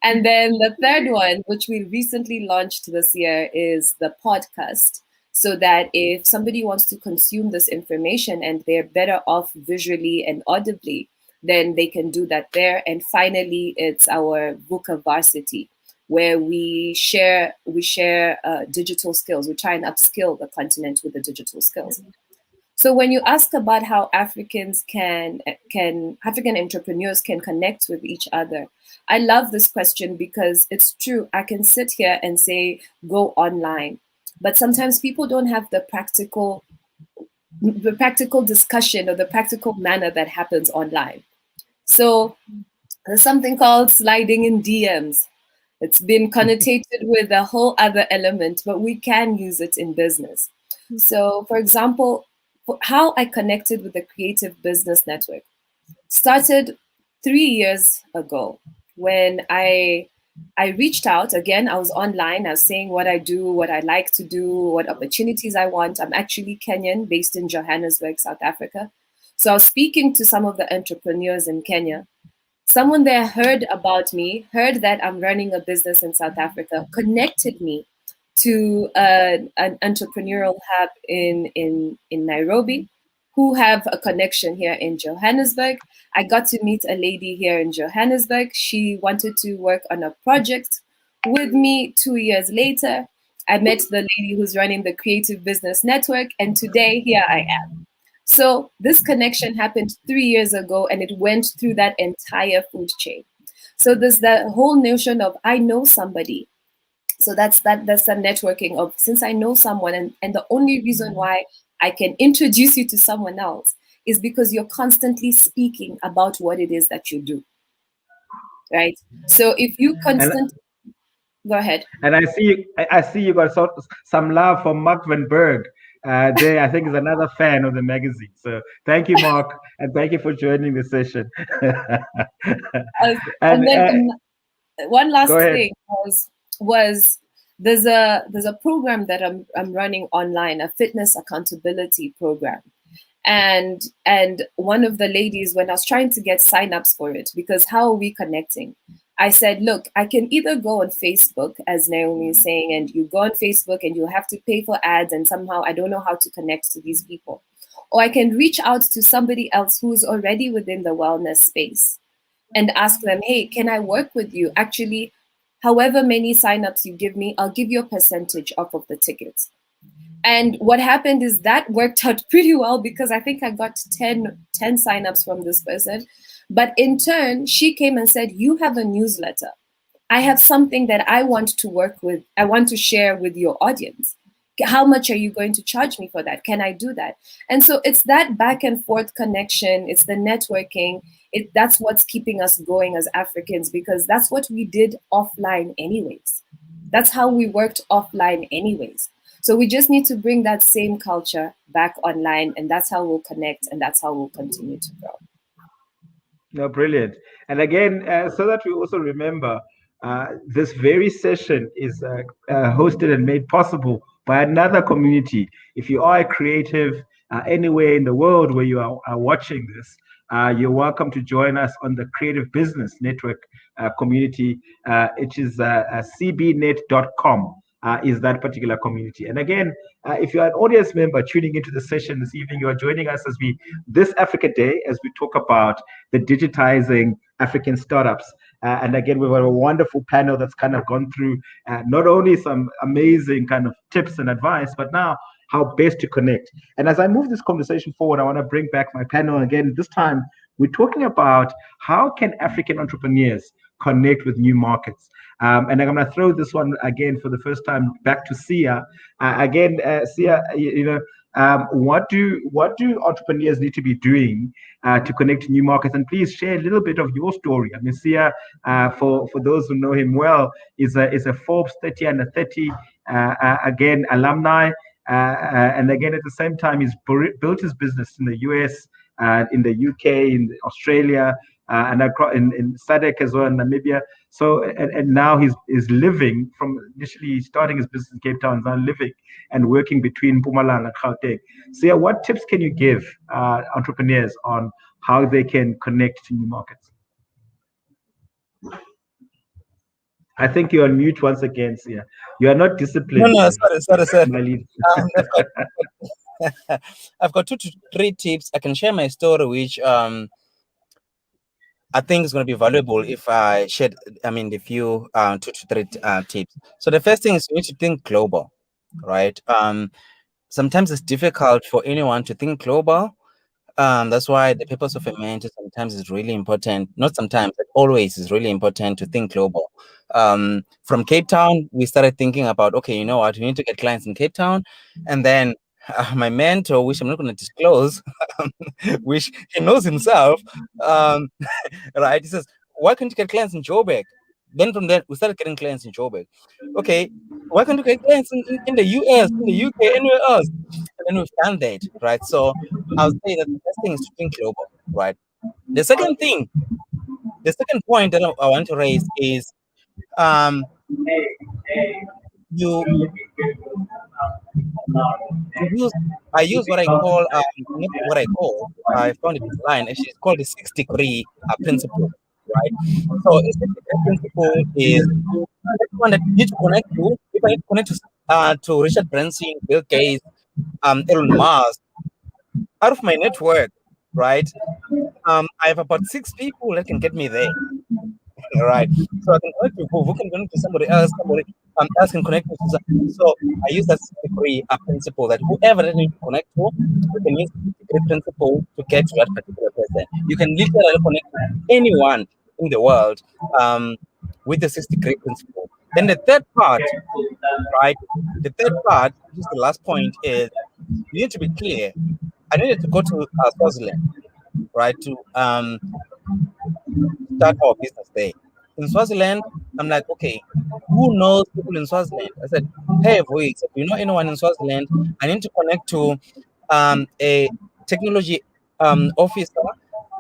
And then the third one, which we recently launched this year, is the podcast. So that if somebody wants to consume this information and they're better off visually and audibly, then they can do that there. And finally, it's our VUCA Varsity, where we share digital skills. We try and upskill the continent with the digital skills. So when you ask about how African entrepreneurs can connect with each other, I love this question because it's true. I can sit here and say, go online, but sometimes people don't have the practical discussion or the practical manner that happens online. So there's something called sliding in DMs. It's been connotated with a whole other element, but we can use it in business. So for example, how I connected with the Creative Business Network started 3 years ago when I reached out. Again, I was online. I was saying what I do, what I like to do, what opportunities I want. I'm actually Kenyan, based in Johannesburg, South Africa. So I was speaking to some of the entrepreneurs in Kenya. Someone there heard about me, heard that I'm running a business in South Africa, connected me to an entrepreneurial hub in Nairobi, who have a connection here in Johannesburg. I got to meet a lady here in Johannesburg. She wanted to work on a project with me. 2 years later, I met the lady who's running the Creative Business Network, and today here I am. So this connection happened 3 years ago, and it went through that entire food chain. So there's that whole notion of I know somebody. So that's the networking of, since I know someone, and the only reason why I can introduce you to someone else is because you're constantly speaking about what it is that you do, right? So if you constantly go ahead. And I see you got some love from Mark Van Berg. There, I think, is another fan of the magazine. So thank you, Mark, and thank you for joining the session. and then one last thing was there's a program that I'm running online, a fitness accountability program. And one of the ladies, when I was trying to get signups for it, because how are we connecting? I said, look, I can either go on Facebook, as Naomi is saying, and you go on Facebook and you have to pay for ads, and somehow I don't know how to connect to these people. Or I can reach out to somebody else who's already within the wellness space and ask them, hey, can I work with you? Actually, however many signups you give me, I'll give you a percentage off of the tickets. And what happened is that worked out pretty well, because I think I got 10 signups from this person. But in turn, she came and said, you have a newsletter. I have something that I want to work with. I want to share with your audience. How much are you going to charge me for that? Can I do that? And so it's that back and forth connection. It's the networking. That's what's keeping us going as Africans, because that's what we did offline anyways. That's how we worked offline anyways. So we just need to bring that same culture back online, and that's how we'll connect, and that's how we'll continue to grow. No, brilliant. And again, so that we also remember, this very session is hosted and made possible by another community. If you are a creative anywhere in the world where you are watching this, you're welcome to join us on the Creative Business Network community. It is cbnet.com. Is that particular community. And again, if you're an audience member tuning into the session this evening, you are joining us as this Africa Day, as we talk about the digitizing African startups. And again, we've got a wonderful panel that's kind of gone through not only some amazing kind of tips and advice, but now how best to connect. And as I move this conversation forward, I want to bring back my panel again. This time, we're talking about how can African entrepreneurs connect with new markets. And I'm going to throw this one again for the first time back to Sia. Sia, what do entrepreneurs need to be doing to connect to new markets? And please share a little bit of your story. I mean, Sia, for those who know him well, is a Forbes 30 under 30 again alumni, and again at the same time he's built his business in the US, in the UK, in Australia, and in SADC as well, in Namibia. So and now he's living from initially starting his business in Cape Town, now living and working between Mpumalanga and Gauteng. So yeah, what tips can you give entrepreneurs on how they can connect to new markets? I think you're on mute once again, Sia. You are not disciplined. No, sorry. I've got 2 to 3 tips. I can share my story, which I think is going to be valuable if I share, the few 2 to 3 tips. So the first thing is you need to think global, right? Sometimes it's difficult for anyone to think global. That's why the purpose of a mentor sometimes is really important. Not sometimes, but always is really important to think global. From Cape Town, we started thinking about, okay, you know what, we need to get clients in Cape Town. And then my mentor, which I'm not going to disclose, which he knows himself, right? He says, why can't you get clients in Joburg? Then from there, we started getting clients in Joburg. Okay, why can't you get clients in the US, in the UK, anywhere else? And then we've done that, right? So I'll say that the best thing is to think global, right? The second point that I want to raise is I use what I call I found it online. Actually, it's called the 6-degree principle, right? So a 6-degree principle is one that you need to connect to. If I need to connect to Richard Branson, Bill Gates, Elon Musk, out of my network, right? I have about 6 people that can get me there. Right, so I can connect to who can connect to somebody else can connect to. So I use that 6-degree principle that whoever that you connect to, you can use the 6-degree principle to get to that particular person. You can literally connect to anyone in the world with the 6-degree principle. Then the third part, right? The third part, which is the last point, is you need to be clear. I needed to go to Swaziland, right, to start our business there. In Swaziland, I'm like, okay, who knows people in Swaziland? I said, hey, voice, if you know anyone in Swaziland, I need to connect to a technology officer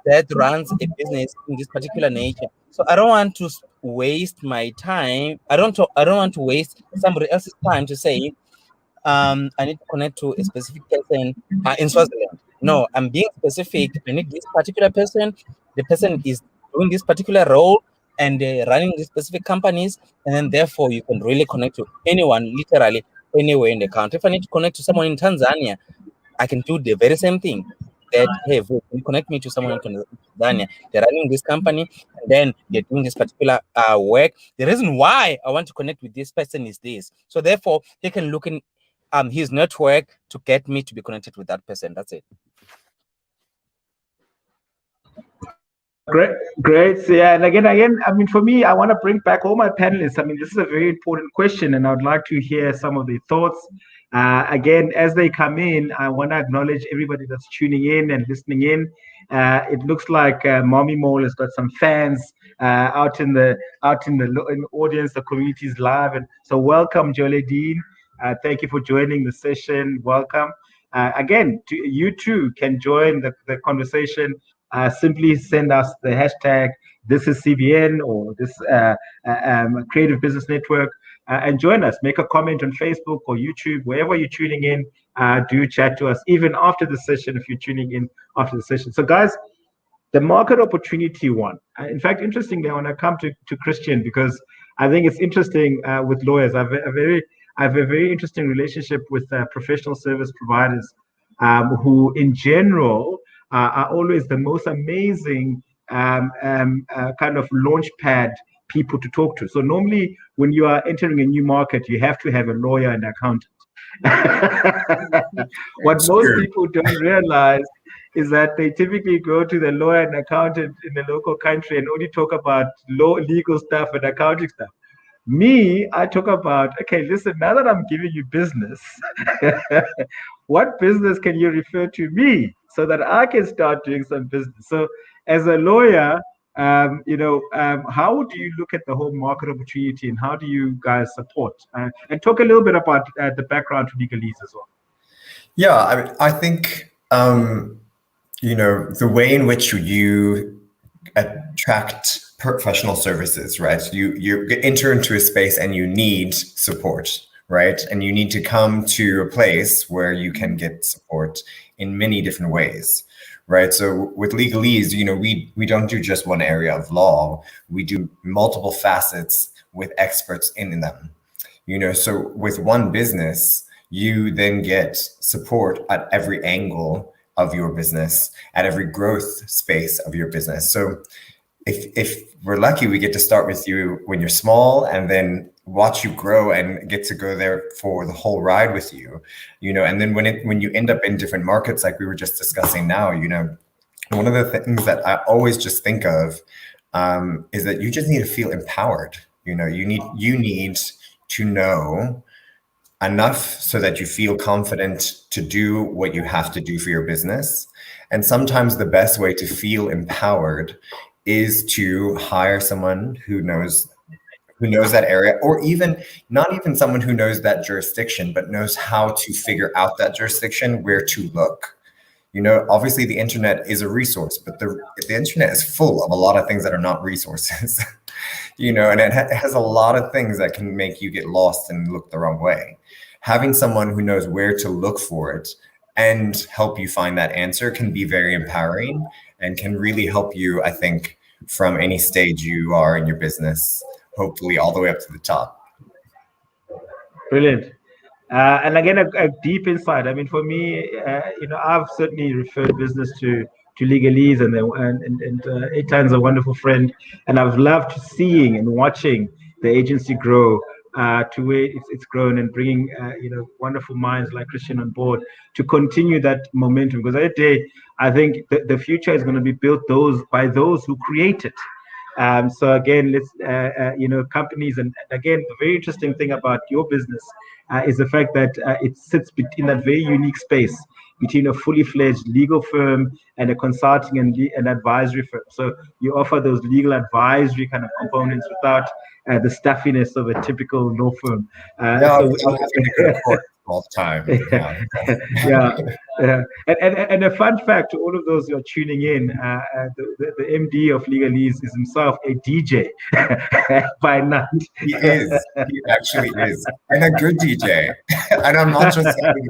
that runs a business in this particular nature. So I don't want to waste my time. I don't want to waste somebody else's time to say, I need to connect to a specific person in Swaziland. No, I'm being specific. I need this particular person. The person is doing this particular role and running these specific companies, and then therefore you can really connect to anyone, literally anywhere in the country. If I need to connect to someone in Tanzania, I can do the very same thing. That, hey, you connect me to someone in Tanzania. They're running this company, and then they're doing this particular work. The reason why I want to connect with this person is this. So therefore, he can look in his network to get me to be connected with that person. That's it. Great. So yeah, and again, I mean, for me, I want to bring back all my panelists. I mean, this is a very important question, and I'd like to hear some of their thoughts. Again, as they come in, I want to acknowledge everybody that's tuning in and listening in. It looks like Mommy Mole has got some fans out in the audience. The community is live, and so welcome, Jolie Dean. Thank you for joining the session. Welcome. Again, you too can join the conversation. Simply send us the hashtag this is CBN or this Creative Business Network and join us. Make a comment on Facebook or YouTube, wherever you're tuning in. Do chat to us even after the session if you're tuning in after the session. So guys, the market opportunity one. In fact, interestingly, I want to come to Christian because I think it's interesting with lawyers. I have a very interesting relationship with professional service providers who in general are always the most amazing kind of launch pad people to talk to. So normally when you are entering a new market, you have to have a lawyer and accountant. What most people don't realize is that they typically go to the lawyer and accountant in the local country and only talk about legal stuff and accounting stuff. Me, I talk about, okay, listen, now that I'm giving you business, what business can you refer to me so that I can start doing some business? So as a lawyer, how do you look at the whole market opportunity and how do you guys support? And talk a little bit about the background to Legalese as well. Yeah, I think, the way in which you attract professional services, right? You enter into a space and you need support, right? And you need to come to a place where you can get support in many different ways, right? So with Legalese, we don't do just one area of law. We do multiple facets with experts in them. So with one business, you then get support at every angle of your business, at every growth space of your business. So if we're lucky, we get to start with you when you're small and then watch you grow and get to go there for the whole ride with you, and then when you end up in different markets, like we were just discussing now, one of the things that I always just think of is that you just need to feel empowered. You need to know enough so that you feel confident to do what you have to do for your business. And sometimes the best way to feel empowered is to hire someone who knows that area, or even not even someone who knows that jurisdiction, but knows how to figure out that jurisdiction, where to look. Obviously the internet is a resource, but the internet is full of a lot of things that are not resources, and it has a lot of things that can make you get lost and look the wrong way. Having someone who knows where to look for it and help you find that answer can be very empowering and can really help you, I think, from any stage you are in your business, hopefully all the way up to the top. Brilliant. And again, a deep insight. I mean, for me, I've certainly referred business to Legalese, and Eitan's a wonderful friend, and I've loved seeing and watching the agency grow to where it's grown, and bringing wonderful minds like Christian on board to continue that momentum. Because that day, I think the future is going to be built by those who create it. So again, let's companies, and again, the very interesting thing about your business is the fact that it sits in that very unique space between a fully fledged legal firm and a consulting and advisory firm. So you offer those legal advisory kind of components without the stuffiness of a typical law firm. Without having to go to court all the time. Yeah. And a fun fact to all of those who are tuning in, the MD of Legalese is himself a DJ by night. He actually is. And a good DJ. And I'm not just saying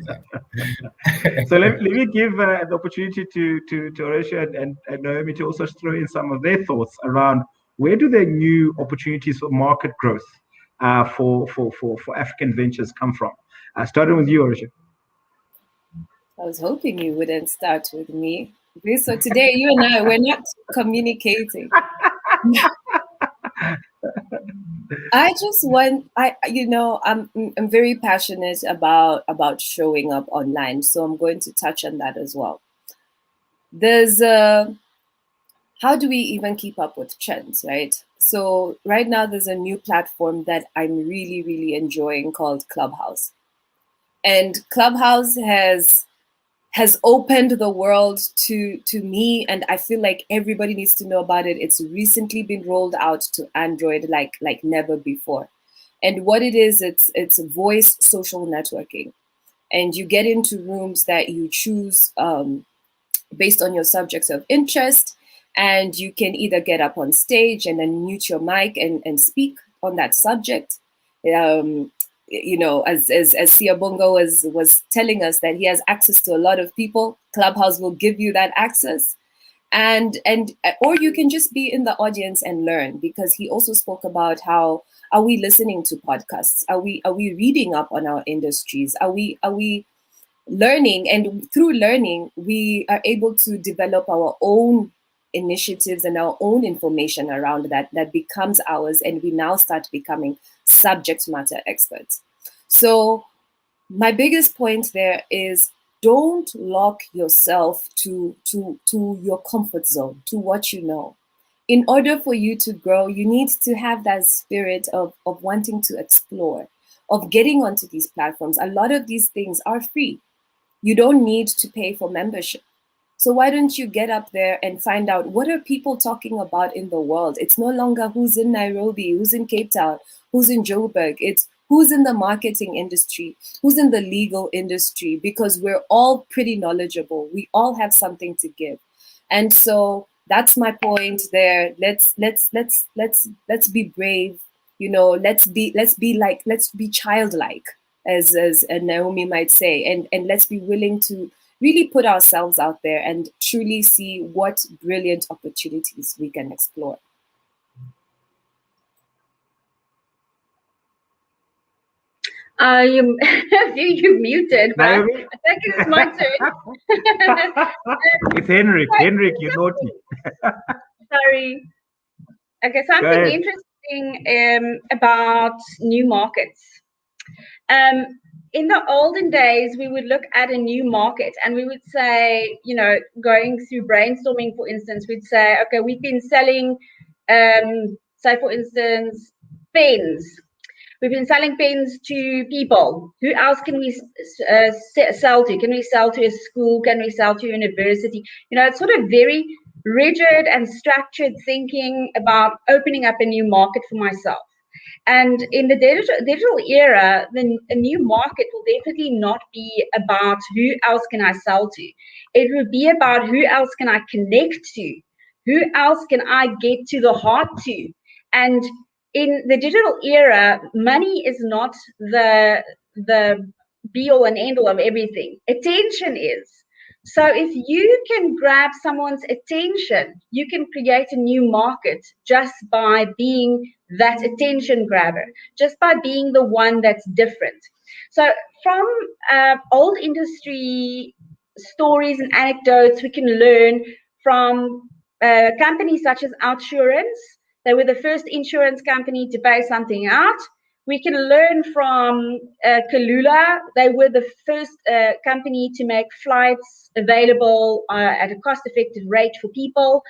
that. So let me give the opportunity to Horatio and Naomi to also throw in some of their thoughts around where do the new opportunities for market growth for African ventures come from? Starting with you, Horatio. I was hoping you wouldn't start with me. Okay, so today you and I, we're not communicating. I'm very passionate about showing up online, so I'm going to touch on that as well. There's how do we even keep up with trends, right? So right now there's a new platform that I'm really, really enjoying called Clubhouse. And Clubhouse has opened the world to me, and I feel like everybody needs to know about it. It's recently been rolled out to Android like never before. And what it is, it's voice social networking. And you get into rooms that you choose based on your subjects of interest, and you can either get up on stage and then mute your mic and speak on that subject. As Siabongo was telling us that he has access to a lot of people, Clubhouse will give you that access. Or you can just be in the audience and learn, because he also spoke about how, are we listening to podcasts? Are we reading up on our industries? Are we learning? And through learning, we are able to develop our own initiatives and our own information around that becomes ours, and we now start becoming subject matter experts. So my biggest point there is, don't lock yourself to your comfort zone, to what you know. In order for you to grow, you need to have that spirit of wanting to explore, of getting onto these platforms. A lot of these things are free. You don't need to pay for membership. So why don't you get up there and find out what are people talking about in the world? It's no longer who's in Nairobi, who's in Cape Town, who's in Joburg. It's who's in the marketing industry, who's in the legal industry, because we're all pretty knowledgeable. We all have something to give. And so that's my point there. Let's be brave. You know, let's be childlike, as Naomi might say, and let's be willing to really put ourselves out there and truly see what brilliant opportunities we can explore. You muted, but I think it's my turn. It's Henrik, you're naughty. Sorry. Okay, something interesting about new markets. In the olden days, we would look at a new market and we would say, you know, going through brainstorming, for instance, we'd say, okay, we've been selling, say, for instance, pens. We've been selling pens to people. Who else can we sell to? Can we sell to a school? Can we sell to a university? You know, it's sort of very rigid and structured thinking about opening up a new market for myself. And in the digital era, a new market will definitely not be about who else can I sell to. It will be about who else can I connect to? Who else can I get to the heart to? And in the digital era, money is not the be all and end all of everything. Attention is. So if you can grab someone's attention, you can create a new market just by being that attention grabber, just by being the one that's different. So from old industry stories and anecdotes, we can learn from companies such as Outsurance. They were the first insurance company to pay something out. We can learn from Kalula. They were the first company to make flights available at a cost-effective rate for people.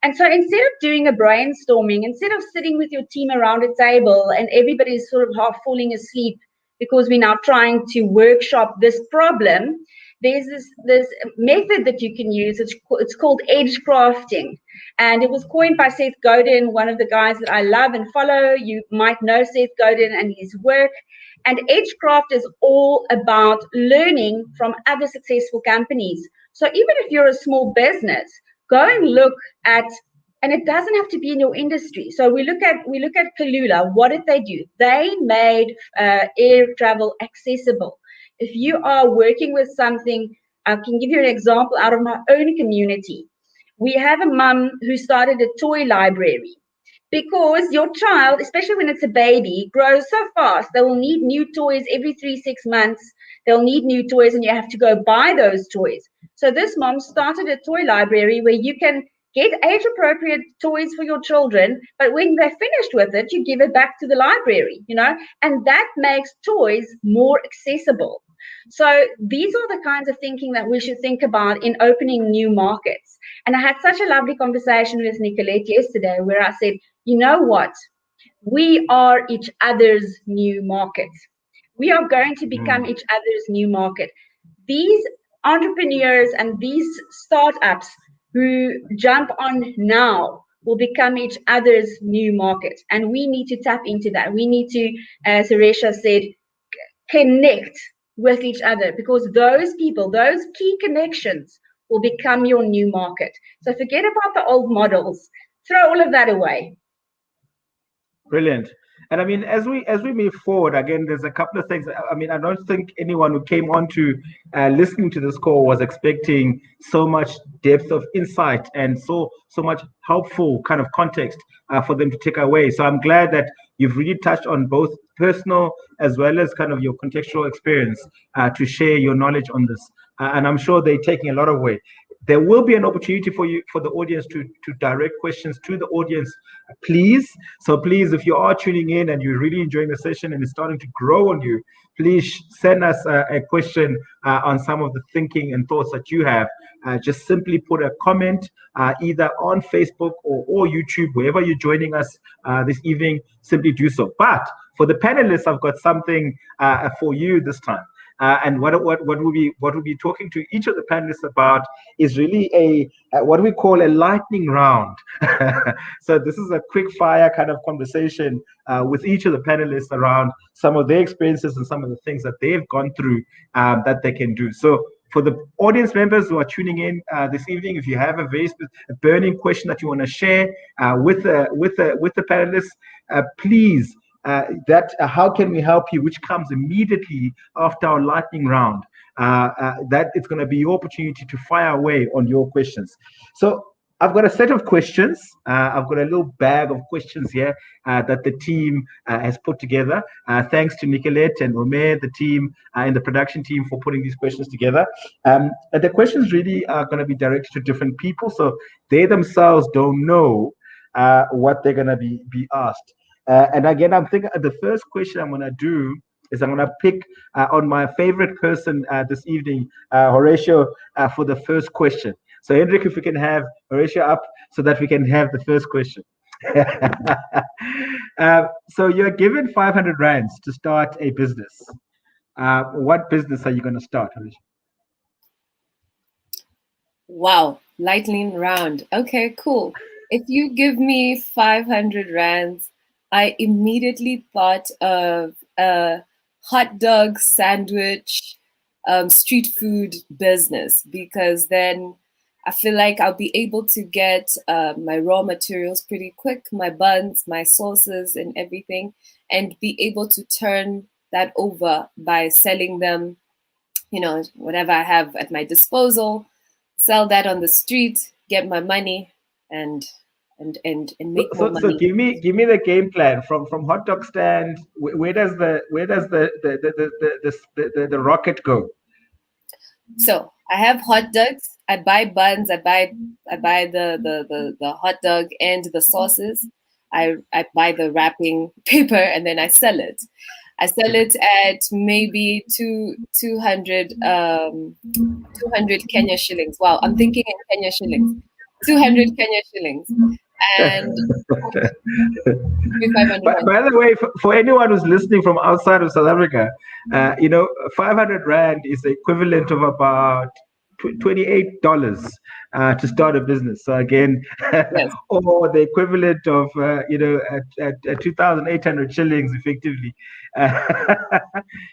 And so instead of doing a brainstorming, instead of sitting with your team around a table and everybody's sort of half falling asleep because we're now trying to workshop this problem, there's this method that you can use. It's called edge crafting. And it was coined by Seth Godin, one of the guys that I love and follow. You might know Seth Godin and his work. And Edgecraft is all about learning from other successful companies. So even if you're a small business, go and look at, and it doesn't have to be in your industry. So we look at Kalula. What did they do? They made air travel accessible. If you are working with something, I can give you an example out of my own community. We have a mum who started a toy library because your child, especially when it's a baby, grows so fast. They will need new toys every 3-6 months. They'll need new toys and you have to go buy those toys. So this mom started a toy library where you can get age-appropriate toys for your children, but when they're finished with it, you give it back to the library, you know, and that makes toys more accessible. So these are the kinds of thinking that we should think about in opening new markets. And I had such a lovely conversation with Nicolette yesterday where I said, you know what? We are each other's new market. We are going to become each other's new market. These entrepreneurs and these startups who jump on now will become each other's new market. And we need to tap into that. We need to, as Suresha said, connect with each other, because those people, those key connections will become your new market. So forget about the old models. Throw all of that away. Brilliant. And I mean, as we move forward, again, there's a couple of things. I mean, I don't think anyone who came on to listening to this call was expecting so much depth of insight and so much helpful kind of context for them to take away. So I'm glad that you've really touched on both personal as well as kind of your contextual experience to share your knowledge on this. And I'm sure they're taking a lot away. There will be an opportunity for the audience to direct questions to the audience, please. So please, if you are tuning in and you're really enjoying the session and it's starting to grow on you, please send us a question on some of the thinking and thoughts that you have. Just simply put a comment either on Facebook or YouTube, wherever you're joining us this evening, simply do so. But for the panelists, I've got something for you this time. And what we'll be talking to each of the panelists about is really a what we call a lightning round. So this is a quick fire kind of conversation with each of the panelists around some of their experiences and some of the things that they've gone through that they can do. So for the audience members who are tuning in this evening, if you have a burning question that you want to share with the panelists, please. How can we help you, which comes immediately after our lightning round. That it's going to be your opportunity to fire away on your questions. So I've got a set of questions. I've got a little bag of questions here that the team has put together. Thanks to Nicolette and Romain, the team and the production team for putting these questions together. And the questions really are going to be directed to different people, so they themselves don't know what they're going to be asked. And again, I'm thinking the first question I'm going to do is I'm going to pick on my favorite person this evening, Horatio, for the first question. So, Hendrik, if we can have Horatio up so that we can have the first question. So you're given 500 rands to start a business. What business are you going to start, Horatio? Wow, lightning round. Okay, cool. If you give me 500 rands, I immediately thought of a hot dog sandwich street food business, because then I feel like I'll be able to get my raw materials pretty quick, my buns, my sauces and everything, and be able to turn that over by selling them, whatever I have at my disposal, sell that on the street, get my money and make more money. So give me the game plan from hot dog stand. Where does the rocket go? So I have hot dogs. I buy buns. I buy the hot dog and the sauces. I buy the wrapping paper and then I sell it. I sell it at maybe 200 Kenya shillings. Wow, I'm thinking in Kenya shillings. 200 Kenya shillings. And by the way, for anyone who's listening from outside of South Africa, 500 rand is the equivalent of about $28 to start a business. So again, yes. Or the equivalent of 2,800 shillings effectively.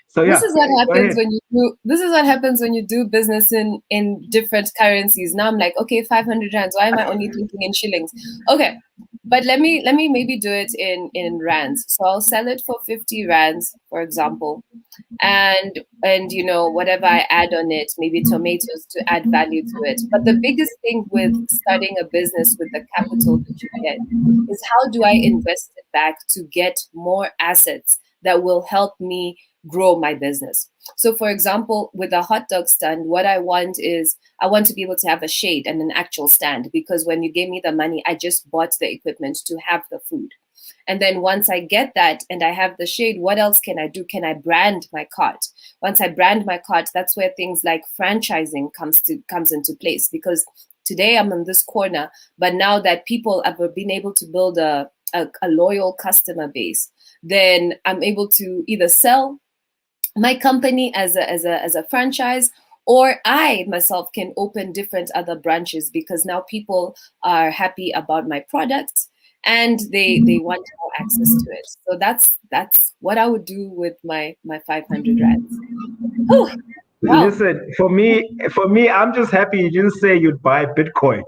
So yeah. This is what happens when you do. This is what happens when you do business in different currencies. Now I'm like, okay, 500 rands. Why am I only thinking in shillings? Okay, but let me maybe do it in rands. So I'll sell it for 50 rands, for example, and whatever I add on it, maybe tomatoes to add value to it. But the biggest thing with starting a business with the capital that you get is how do I invest it back to get more assets that will help me grow my business. So for example, with a hot dog stand, what I want is I want to be able to have a shade and an actual stand, because when you gave me the money, I just bought the equipment to have the food. And then once I get that and I have the shade, what else can I do? Can I brand my cart? Once I brand my cart, that's where things like franchising comes into place, because today I'm in this corner, but now that people have been able to build a loyal customer base, then I'm able to either sell my company as a franchise, or I myself can open different other branches, because now people are happy about my product and they want more access to it. So that's what I would do with my 500 rands. Oh, wow. Listen, for me, I'm just happy you didn't say you'd buy Bitcoin.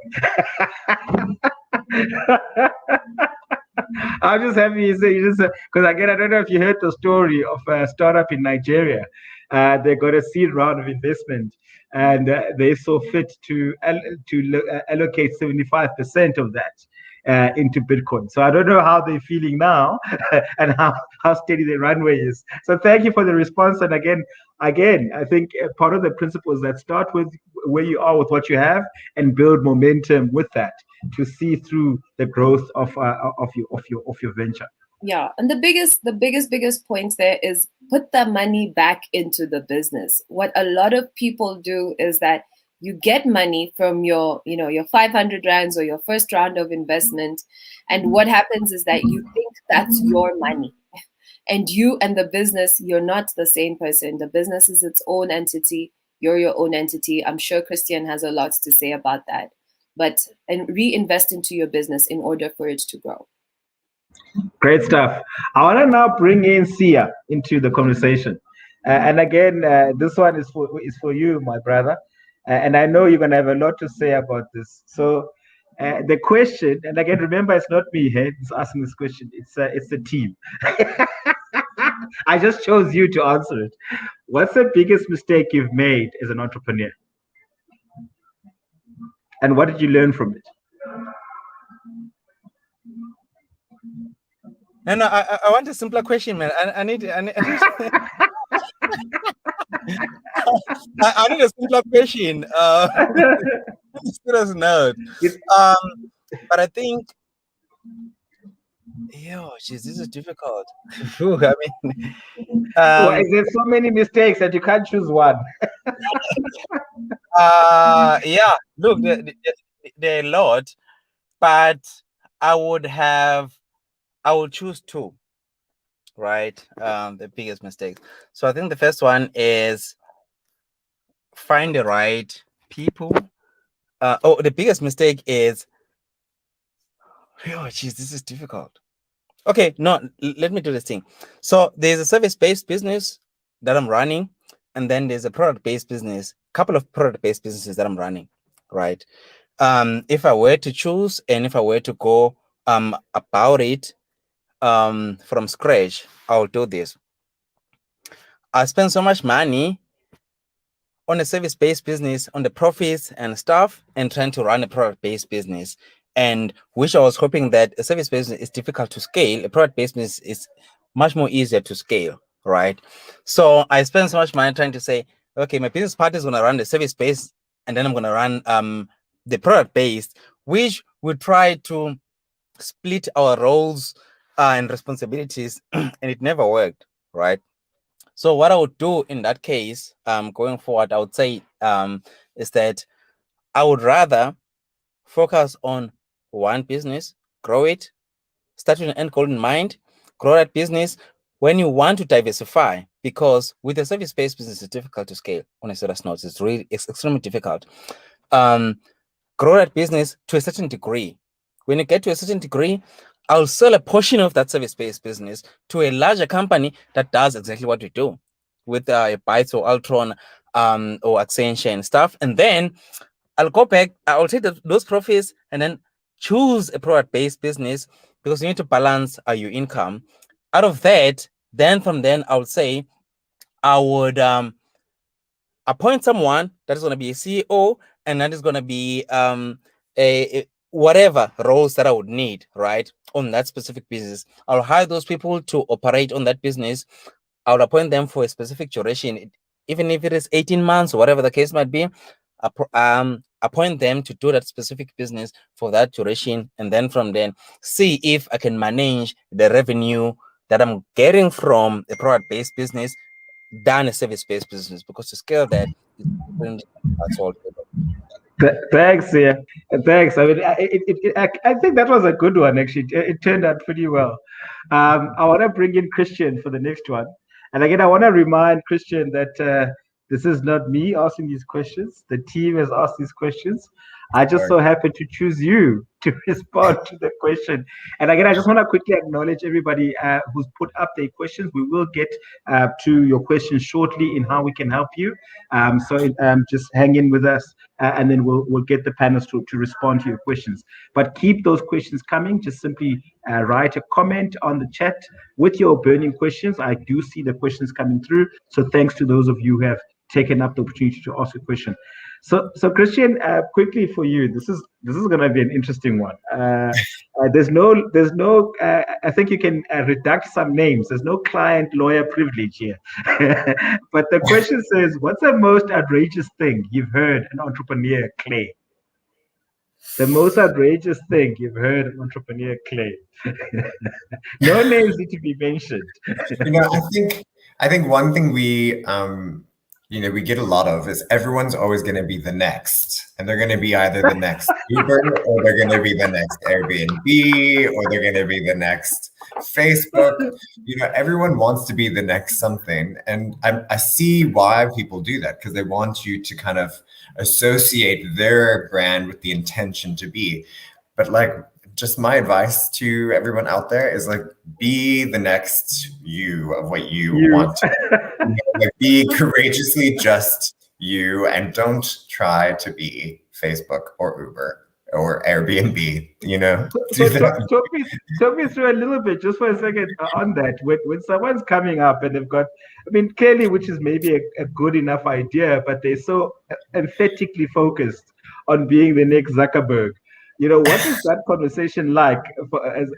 I'm just happy you say because again, I don't know if you heard the story of a startup in Nigeria. They got a seed round of investment, and they saw fit to allocate 75% of that into Bitcoin. So I don't know how they're feeling now and how steady the runway is. So thank you for the response. And again, I think part of the principle is that start with where you are with what you have and build momentum with that to see through the growth of your venture. Yeah, and the biggest point there is put the money back into the business. What a lot of people do is that you get money from your 500 rands or your first round of investment, and what happens is that you think that's your money, and you and the business, you're not the same person. The business is its own entity. You're your own entity. I'm sure Christian has a lot to say about that. And reinvest into your business in order for it to grow. Great stuff. I want to now bring in Sia into the conversation. And again, this one is for you, my brother. And I know you're going to have a lot to say about this. So the question, and again, remember, it's not me here who's asking this question. It's the team. I just chose you to answer it. What's the biggest mistake you've made as an entrepreneur? And what did you learn from it? No, I want a simpler question, man. I need I need a simpler question. Serious note. But I think, this is difficult. I mean, there's so many mistakes that you can't choose one. yeah. Look, there are a lot, but I would choose two, right? The biggest mistakes. So I think the first one is find the right people. The biggest mistake is, this is difficult. Okay, no, let me do this thing. So there's a service-based business that I'm running, and then there's a product-based business, couple of product-based businesses that I'm running, right? If I were to choose and if I were to go about it from scratch, I'll do this. I spend so much money on a service-based business, on the profits and stuff, and trying to run a product-based business, and which I was hoping that a service-based business is difficult to scale. A product-based business is much more easier to scale, right? So I spend so much money trying to say, okay, my business partner is going to run the service-based, and then I'm going to run the product-based, which we try to split our roles and responsibilities, and it never worked, right? So what I would do in that case, going forward, I would say is that I would rather focus on one business, grow it, start with an end goal in mind, grow that business. When you want to diversify, because with a service-based business, it's difficult to scale on a serious note. It's extremely difficult. Grow that business to a certain degree. When you get to a certain degree, I'll sell a portion of that service-based business to a larger company that does exactly what we do with Bytes or Altron or Accenture and stuff. And then I'll go back, I'll take those profits and then choose a product-based business, because you need to balance your income. Out of that, from then I would say I would appoint someone that is going to be a CEO, and that is going to be a whatever roles that I would need, right, on that specific business. I'll hire those people to operate on that business. I would appoint them for a specific duration, even if it is 18 months or whatever the case might be. Appoint them to do that specific business for that duration, and then from then see if I can manage the revenue that I'm getting from a product-based business than a service-based business, because to scale that is that's all. Thanks, yeah. Thanks. I mean, I think that was a good one, actually. It turned out pretty well. I want to bring in Christian for the next one. And again, I want to remind Christian that this is not me asking these questions. The team has asked these questions. I just so happen to choose you to respond to the question. And again, I just want to quickly acknowledge everybody who's put up their questions. We will get to your questions shortly in how we can help you. So just hang in with us, and then we'll get the panelists to respond to your questions. But keep those questions coming. Just simply write a comment on the chat with your burning questions. I do see the questions coming through. So thanks to those of you who have taken up the opportunity to ask a question. So Christian, quickly for you, this is going to be an interesting one. There's no. I think you can redact some names. There's no client lawyer privilege here. But the question says, what's the most outrageous thing you've heard an entrepreneur claim? The most outrageous thing you've heard an entrepreneur claim. No names need to be mentioned. I think one thing we we get a lot of is everyone's always going to be the next, and they're going to be either the next Uber, or they're going to be the next Airbnb, or they're going to be the next Facebook. Everyone wants to be the next something, and I see why people do that, because they want you to kind of associate their brand with the intention to be. But just my advice to everyone out there is be the next you of what you want. Be courageously just you, and don't try to be Facebook or Uber or Airbnb. So talk me through a little bit, just for a second, on that. When someone's coming up and they've got, clearly, which is maybe a good enough idea, but they're so emphatically focused on being the next Zuckerberg. What is that conversation like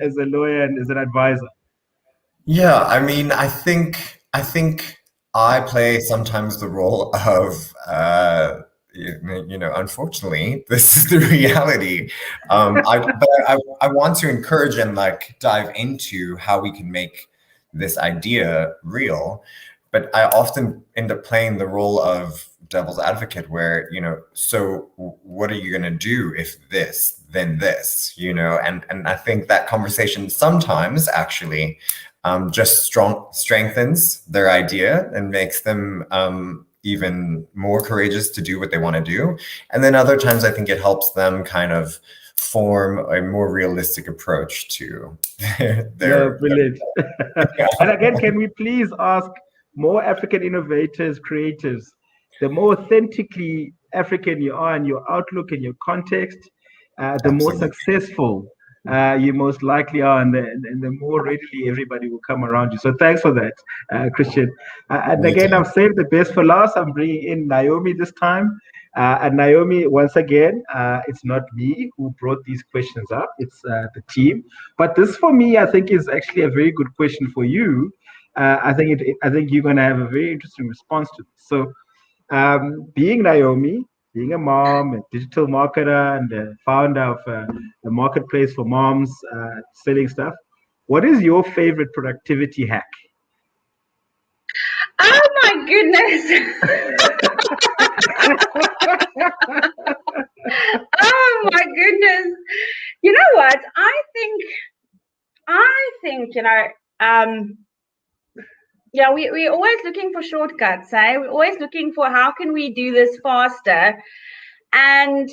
as a lawyer and as an advisor? Yeah, I think I play sometimes the role of, unfortunately, this is the reality. I want to encourage and dive into how we can make this idea real. But I often end up playing the role of devil's advocate, where, so what are you going to do if this, then this, and I think that conversation sometimes actually just strengthens their idea and makes them even more courageous to do what they want to do. And then other times I think it helps them kind of form a more realistic approach to their brilliant. And again, can we please ask more African innovators, creatives, the more authentically African you are in your outlook and your context, the more successful you most likely are, and the more readily everybody will come around you. So thanks for that, Christian. And again, I've saved the best for last. I'm bringing in Naomi this time. And Naomi, once again, it's not me who brought these questions up, it's the team. But this, for me, I think is actually a very good question for you. I think you're going to have a very interesting response to this. So being Naomi, being a mom, a digital marketer, and the founder of the marketplace for moms selling stuff, what is your favorite productivity hack? Oh my goodness! Oh my goodness! You know what? I think we're always looking for shortcuts, eh? We're always looking for how can we do this faster. And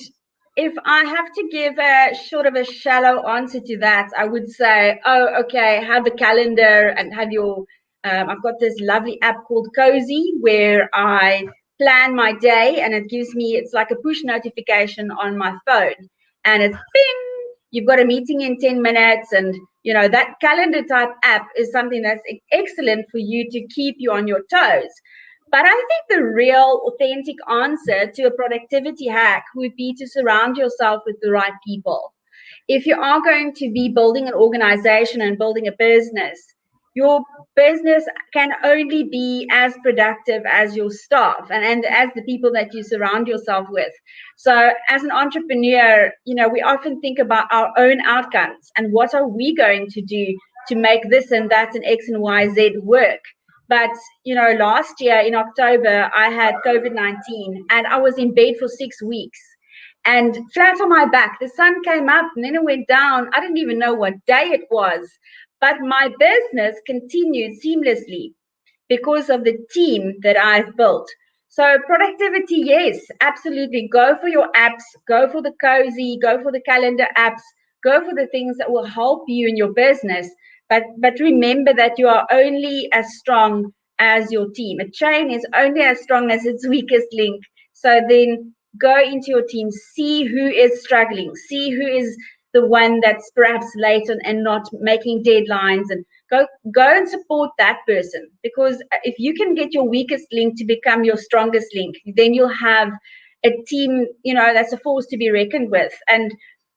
if I have to give a sort of a shallow answer to that, I would say, have a calendar and have your, I've got this lovely app called Cozy where I plan my day, and it gives me, it's like a push notification on my phone, and it's bing, you've got a meeting in 10 minutes. And that calendar type app is something that's excellent for you to keep you on your toes. But I think the real authentic answer to a productivity hack would be to surround yourself with the right people. If you are going to be building an organization and building a business, your business can only be as productive as your staff and as the people that you surround yourself with. So as an entrepreneur, we often think about our own outcomes and what are we going to do to make this and that and X and Y, Z work. But, last year in October, I had COVID-19 and I was in bed for 6 weeks and flat on my back. The sun came up and then it went down. I didn't even know what day it was. But my business continued seamlessly because of the team that I've built. So productivity, yes, absolutely. Go for your apps, go for the Cozy, go for the calendar apps, go for the things that will help you in your business. But remember that you are only as strong as your team. A chain is only as strong as its weakest link. So then go into your team, see who is struggling, see who is the one that's perhaps late and not making deadlines, and go and support that person. Because if you can get your weakest link to become your strongest link, then you'll have a team, that's a force to be reckoned with. And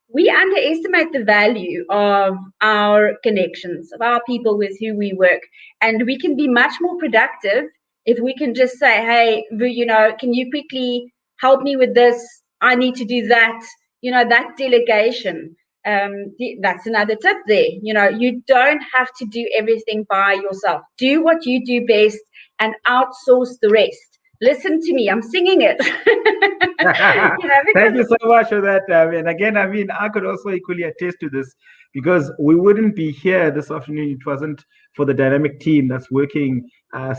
we underestimate the value of our connections, of our people with who we work. And we can be much more productive if we can just say, hey, can you quickly help me with this? I need to do that. That delegation. That's another tip there. You don't have to do everything by yourself. Do what you do best and outsource the rest. Listen to me, I'm singing it. Thank you so much for that. And again, I could also equally attest to this, because we wouldn't be here this afternoon if it wasn't for the dynamic team that's working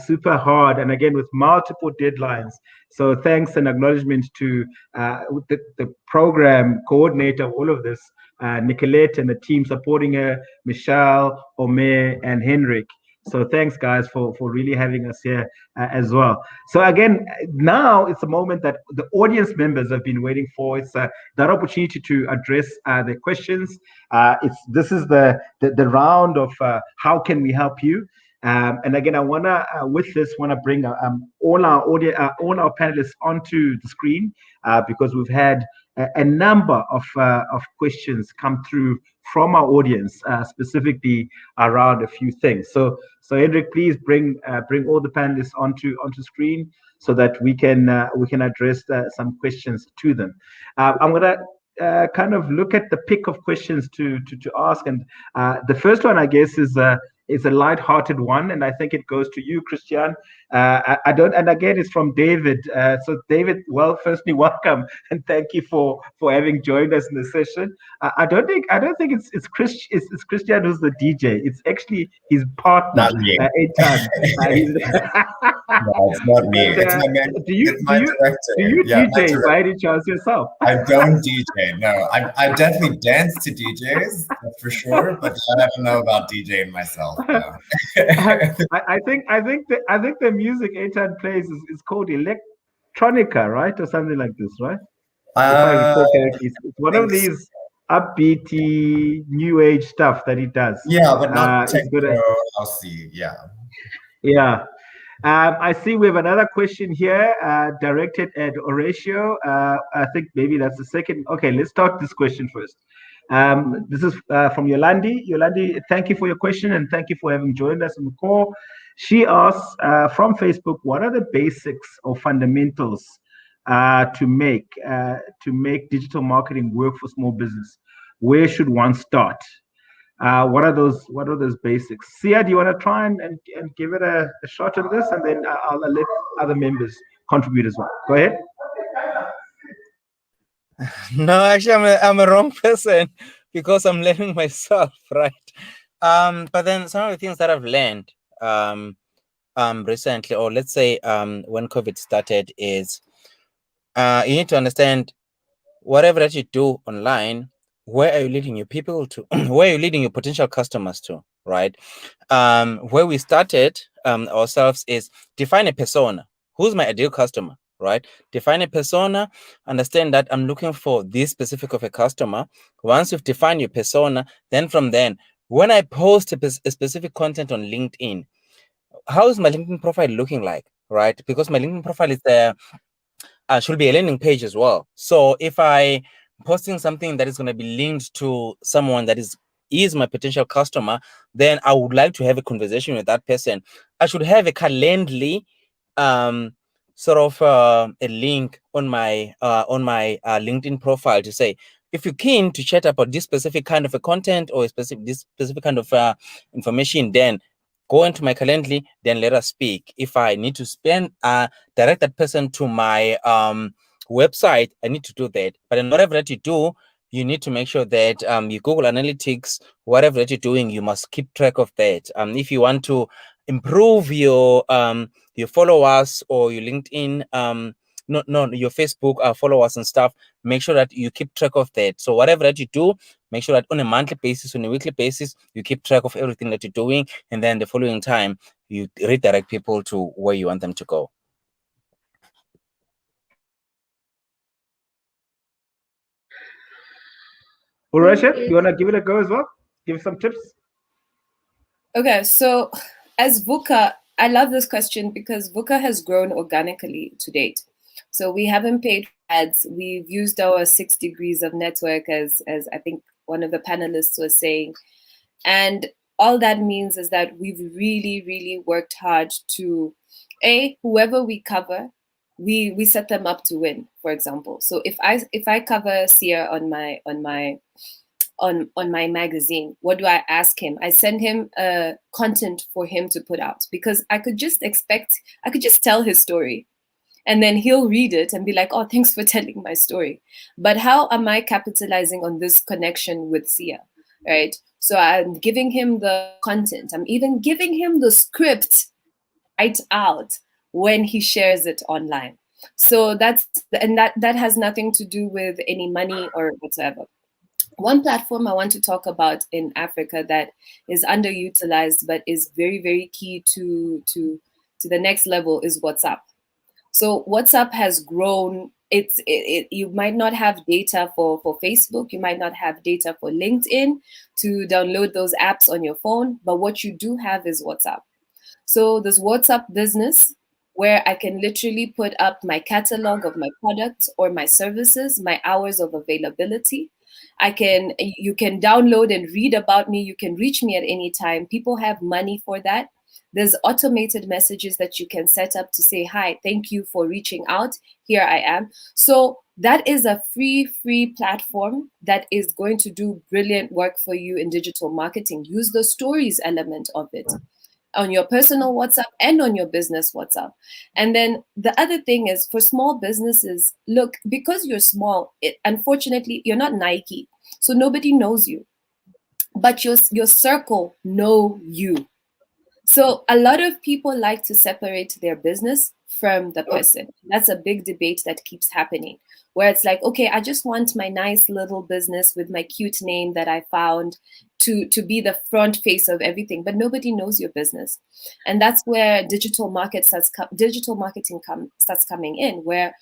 super hard, and again with multiple deadlines. So thanks and acknowledgement to the program coordinator of all of this, Nicolette, and the team supporting her, Michelle, Omer, and Henrik. So thanks, guys, for really having us here as well. So again, now it's a moment that the audience members have been waiting for. It's that opportunity to address their questions. This is the round of how can we help you. And again, I wanna with this bring all our panelists onto the screen because we've had a number of questions come through from our audience, specifically around a few things. So Hendrik, please bring all the panelists onto screen so that we can address some questions to them. I'm gonna kind of look at the pick of questions to ask, and the first one, I guess, is a light-hearted one, and I think it goes to you, Christian. And again, it's from David. So David, well, firstly, welcome and thank you for having joined us in the session. I don't think it's Christian who's the DJ. It's actually his partner, Eitan. No, it's not me. It's my man. It's my director. Do you DJ by any chance yourself? I don't DJ. No, I definitely dance to DJs, that's for sure, but I don't know about DJing myself. No. I think the music Eitan plays is called electronica, right, or something like this, right? If I recall correctly, it's one of these upbeaty new age stuff that he does. Yeah, but not techno housey. Yeah. Yeah. I see we have another question here directed at Horatio. I think maybe that's the second. Okay, let's start this question first. This is from Yolandi. Yolandi, thank you for your question and thank you for having joined us on the call. She asks from Facebook, what are the basics or fundamentals to make digital marketing work for small business? Where should one start? What are those basics? Sia, do you want to try and give it a shot at this, and then I'll let other members contribute as well. Go ahead. No, actually, I'm a wrong person because I'm learning myself, right? But then some of the things that I've learned recently, or let's say when COVID started, is you need to understand whatever that you do online, where are you leading your people to? Where are you leading your potential customers to, right? Where we started ourselves is define a persona. Who's my ideal customer, right? Define a persona, understand that I'm looking for this specific of a customer. Once you've defined your persona, then from then, when I post a specific content on LinkedIn, how is my LinkedIn profile looking like, right? Because my LinkedIn profile is there. Should be a landing page as well. So if I posting something that is going to be linked to someone that is my potential customer, then I would like to have a conversation with that person. I should have a Calendly sort of a link on my LinkedIn profile to say, if you're keen to chat about this specific kind of a content or this specific kind of information, then go into my Calendly, then let us speak. If I need to direct that person to my website, I need to do that. But in whatever that you do, you need to make sure that your Google Analytics, whatever that you're doing, you must keep track of that. If you want to improve your followers or your LinkedIn, your Facebook followers and stuff, make sure that you keep track of that. So whatever that you do, make sure that on a monthly basis, on a weekly basis, you keep track of everything that you're doing. And then the following time, you redirect people to where you want them to go. Horatio, you want to give it a go as well? Give some tips? Okay, so as VUCA, I love this question because VUCA has grown organically to date. So we haven't paid ads. We've used our 6 degrees of network, as I think one of the panelists was saying. And all that means is that we've really, really worked hard to, whoever we cover, we set them up to win, for example. So if I cover Sia on my magazine, what do I ask him? I send him content for him to put out, because I could just tell his story, and then he'll read it and be like, oh, thanks for telling my story. But how am I capitalizing on this connection with Sia, right? So I'm giving him the content. I'm even giving him the script right out when he shares it online. So that has nothing to do with any money or whatsoever. One platform I want to talk about in Africa that is underutilized but is very, very key to the next level is WhatsApp. So WhatsApp has grown. You might not have data for Facebook. You might not have data for LinkedIn to download those apps on your phone. But what you do have is WhatsApp. So there's WhatsApp Business, where I can literally put up my catalog of my products or my services, my hours of availability. You can download and read about me. You can reach me at any time. People have money for that. There's automated messages that you can set up to say, hi, thank you for reaching out. Here I am. So that is a free platform that is going to do brilliant work for you in digital marketing. Use the stories element of it on your personal WhatsApp and on your business WhatsApp. And then the other thing is, for small businesses, look, because you're small, unfortunately, you're not Nike. So nobody knows you, but your circle know you. So a lot of people like to separate their business from the person. That's a big debate that keeps happening, where it's like, okay, I just want my nice little business with my cute name that I found to be the front face of everything, but nobody knows your business. And that's where digital marketing starts coming in, where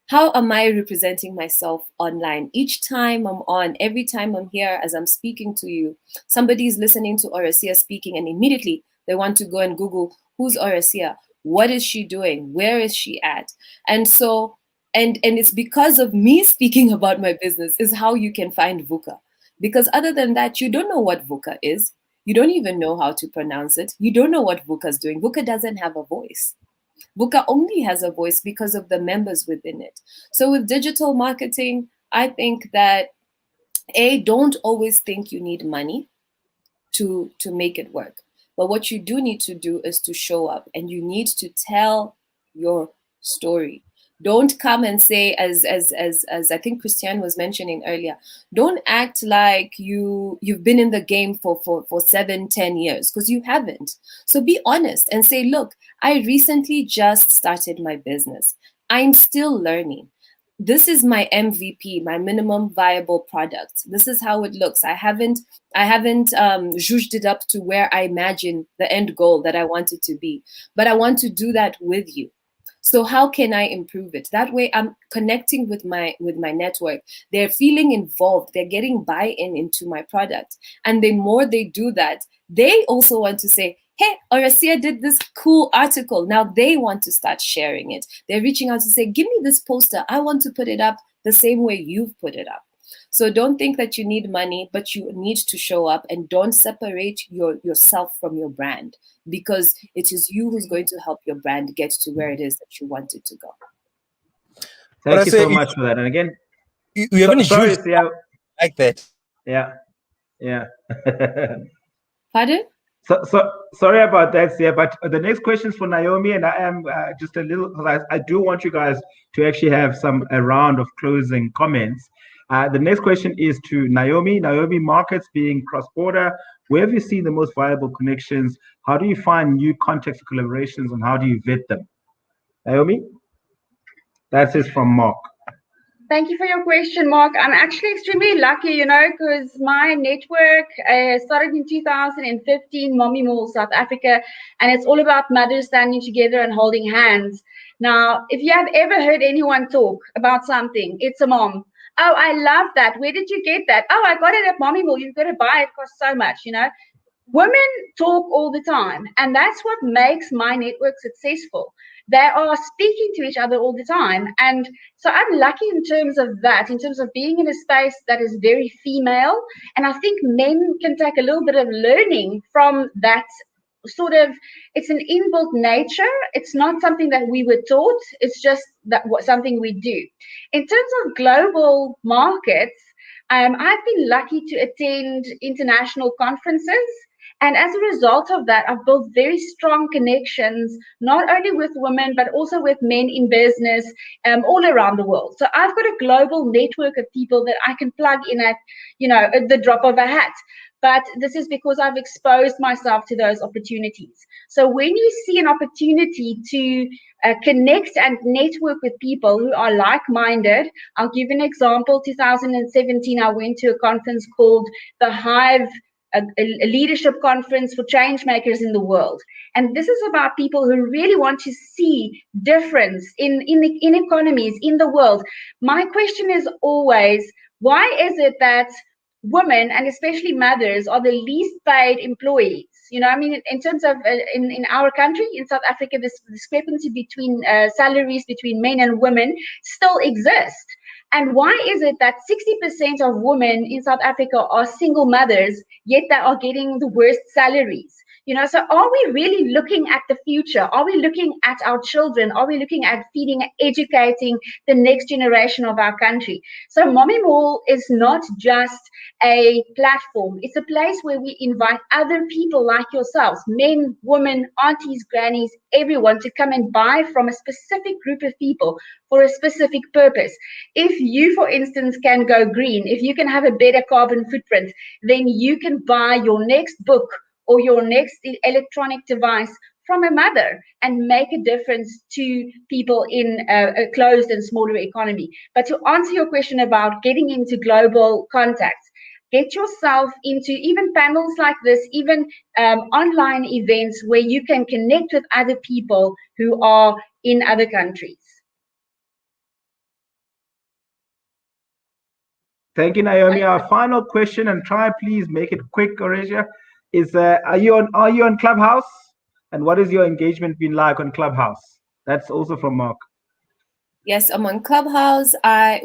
how am I representing myself online? Each time I'm on, every time I'm here as I'm speaking to you, somebody's listening to Orasia speaking, and immediately they want to go and Google, who's Orasia? What is she doing? Where is she at? And so, and it's because of me speaking about my business is how you can find VUCA. Because other than that, you don't know what VUCA is. You don't even know how to pronounce it. You don't know what VUCA is doing. VUCA doesn't have a voice. VUCA only has a voice because of the members within it. So with digital marketing, I think that don't always think you need money to make it work. But what you do need to do is to show up, and you need to tell your story. Don't come and say, as I think Christiane was mentioning earlier, don't act like you've been in the game for 7-10 years, because you haven't. So be honest and say, look, I recently just started my business. I'm still learning. This is my MVP, my minimum viable product. This is how it looks. I haven't zhuzhed it up to where I imagine the end goal that I want it to be, but I want to do that with you. So how can I improve it? That way I'm connecting with my network. They're feeling involved. They're getting buy-in into my product. And the more they do that, they also want to say, hey, Orasia did this cool article. Now they want to start sharing it. They're reaching out to say, give me this poster. I want to put it up the same way you've put it up. So don't think that you need money, but you need to show up, and don't separate yourself from your brand, because it is you who's going to help your brand get to where it is that you want it to go. Thank you so much for that. And again, you haven't used like that. Yeah. Pardon? So sorry about that, Sia, but the next question is for Naomi, and I am just a little, because I do want you guys to actually have a round of closing comments. The next question is to Naomi. Naomi, markets being cross-border, where have you seen the most viable connections? How do you find new contacts or collaborations, and how do you vet them? Naomi? That is from Mark. Thank you for your question, Mark. I'm actually extremely lucky, because my network started in 2015, Mommy Mall, South Africa, and it's all about mothers standing together and holding hands. Now, if you have ever heard anyone talk about something, it's a mom. Oh, I love that. Where did you get that? Oh, I got it at Mommy Mall. You've got to buy it. It costs so much, Women talk all the time, and that's what makes my network successful. They are speaking to each other all the time. And so I'm lucky in terms of that, in terms of being in a space that is very female. And I think men can take a little bit of learning from that sort of, it's an inbuilt nature. It's not something that we were taught. It's just that something we do. In terms of global markets, I've been lucky to attend international conferences. And as a result of that, I've built very strong connections, not only with women, but also with men in business all around the world. So I've got a global network of people that I can plug in at, at the drop of a hat. But this is because I've exposed myself to those opportunities. So when you see an opportunity to connect and network with people who are like-minded, I'll give an example. 2017, I went to a conference called the HYBR, a leadership conference for change makers in the world. And this is about people who really want to see difference in economies, in the world. My question is always, why is it that women, and especially mothers, are the least paid employees? In terms of in our country, in South Africa, this discrepancy between salaries between men and women still exists. And why is it that 60% of women in South Africa are single mothers, yet they are getting the worst salaries? So are we really looking at the future? Are we looking at our children? Are we looking at feeding, educating the next generation of our country? So Mommy Mall is not just a platform. It's a place where we invite other people like yourselves, men, women, aunties, grannies, everyone, to come and buy from a specific group of people for a specific purpose. If you, for instance, can go green, if you can have a better carbon footprint, then you can buy your next book or your next electronic device from a mother and make a difference to people in a closed and smaller economy. But to answer your question about getting into global contacts, get yourself into even panels like this, even online events where you can connect with other people who are in other countries. Thank you, Naomi. Our final question, and try please make it quick, Oresia, is are you on Clubhouse? And what has your engagement been like on Clubhouse? That's also from Mark. Yes, I'm on Clubhouse.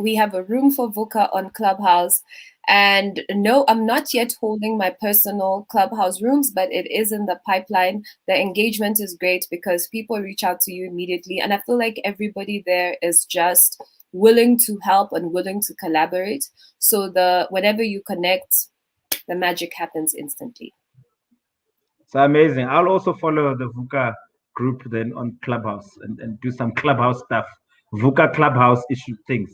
We have a room for VUCA on Clubhouse. And no, I'm not yet holding my personal Clubhouse rooms, but it is in the pipeline. The engagement is great because people reach out to you immediately. And I feel like everybody there is just willing to help and willing to collaborate. So whenever you connect, the magic happens instantly. It's amazing. I'll also follow the VUCA group then on Clubhouse and do some Clubhouse stuff. VUCA Clubhouse issue things.